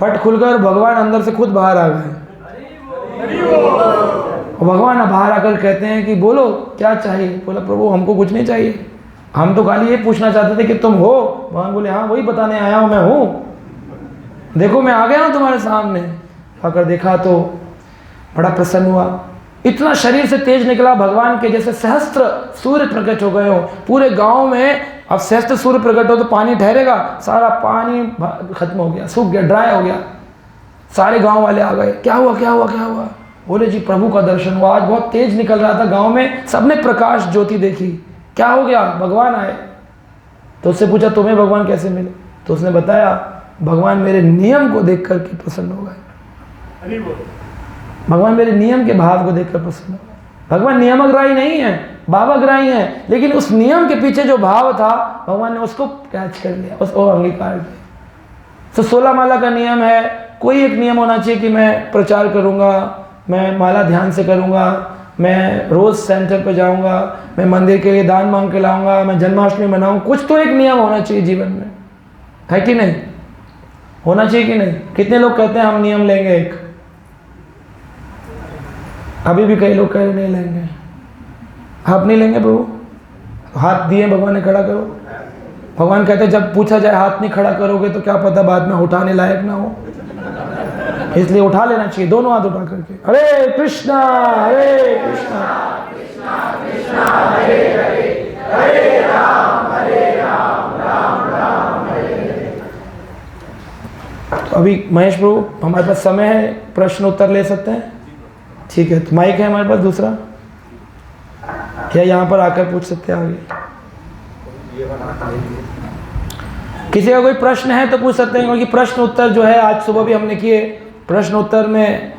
पट खुलकर भगवान अंदर से खुद बाहर आ गए। और भगवान बाहर आकर कहते हैं कि बोलो क्या चाहिए। बोला प्रभु हमको कुछ नहीं चाहिए, हम तो खाली ये पूछना चाहते थे कि तुम हो। भगवान बोले हाँ वही बताने आया हूँ, मैं हूँ, देखो मैं आ गया हूँ तुम्हारे सामने। आकर देखा तो बड़ा प्रसन्न हुआ, इतना शरीर से तेज निकला भगवान के जैसे सहस्त्र सूर्य प्रकट हो गए हो पूरे गांव में। अब सहस्त्र सूर्य प्रकट हो तो पानी ठहरेगा, सारा पानी खत्म हो गया, सूख गया, ड्राई हो गया। सारे गांव वाले आ गए, क्या हुआ क्या हुआ क्या हुआ। बोले जी प्रभु का दर्शन हुआ, आज बहुत तेज निकल रहा था गांव में, सबने प्रकाश ज्योति देखी, क्या हो गया, भगवान आए। तो उससे पूछा तुम्हें भगवान कैसे मिले। तो उसने बताया भगवान मेरे नियम को देख करके प्रसन्न हो गए, भगवान मेरे नियम के भाव को देखकर प्रसन्न हो गए। भगवान नियमग्राही नहीं है, भावग्राही है, लेकिन उस नियम के पीछे जो भाव था भगवान ने उसको कैच कर लिया, उसको अंगीकार किया। तो 16 माला का नियम है, कोई एक नियम होना चाहिए कि मैं प्रचार करूंगा, मैं माला ध्यान से करूंगा, मैं रोज सेंटर पे जाऊंगा, मैं मंदिर के लिए दान मांग के लाऊंगा, मैं जन्माष्टमी मनाऊं। कुछ तो एक नियम होना चाहिए जीवन में, है कि नहीं, होना चाहिए कि नहीं। कितने लोग कहते हैं हम नियम लेंगे एक, अभी भी कई लोग कह रहे नहीं लेंगे। आप नहीं लेंगे प्रभु, हाथ दिए भगवान ने खड़ा करो। भगवान कहते हैं जब पूछा जाए हाथ नहीं खड़ा करोगे तो क्या पता बाद में उठाने लायक ना हो, इसलिए उठा लेना चाहिए, दोनों हाथ उठा करके हरे कृष्णा कृष्णा कृष्णा हरे हरे, हरे राम राम राम हरे हरे। तो अभी महेश प्रभु हमारे पास समय है, प्रश्न उत्तर ले सकते हैं, ठीक है। तो माइक है हमारे पास दूसरा, क्या यहाँ पर आकर पूछ सकते हैं आगे। किसी का कोई प्रश्न है तो पूछ सकते हैं, क्योंकि प्रश्न उत्तर जो है आज सुबह भी हमने किए, प्रश्न उत्तर में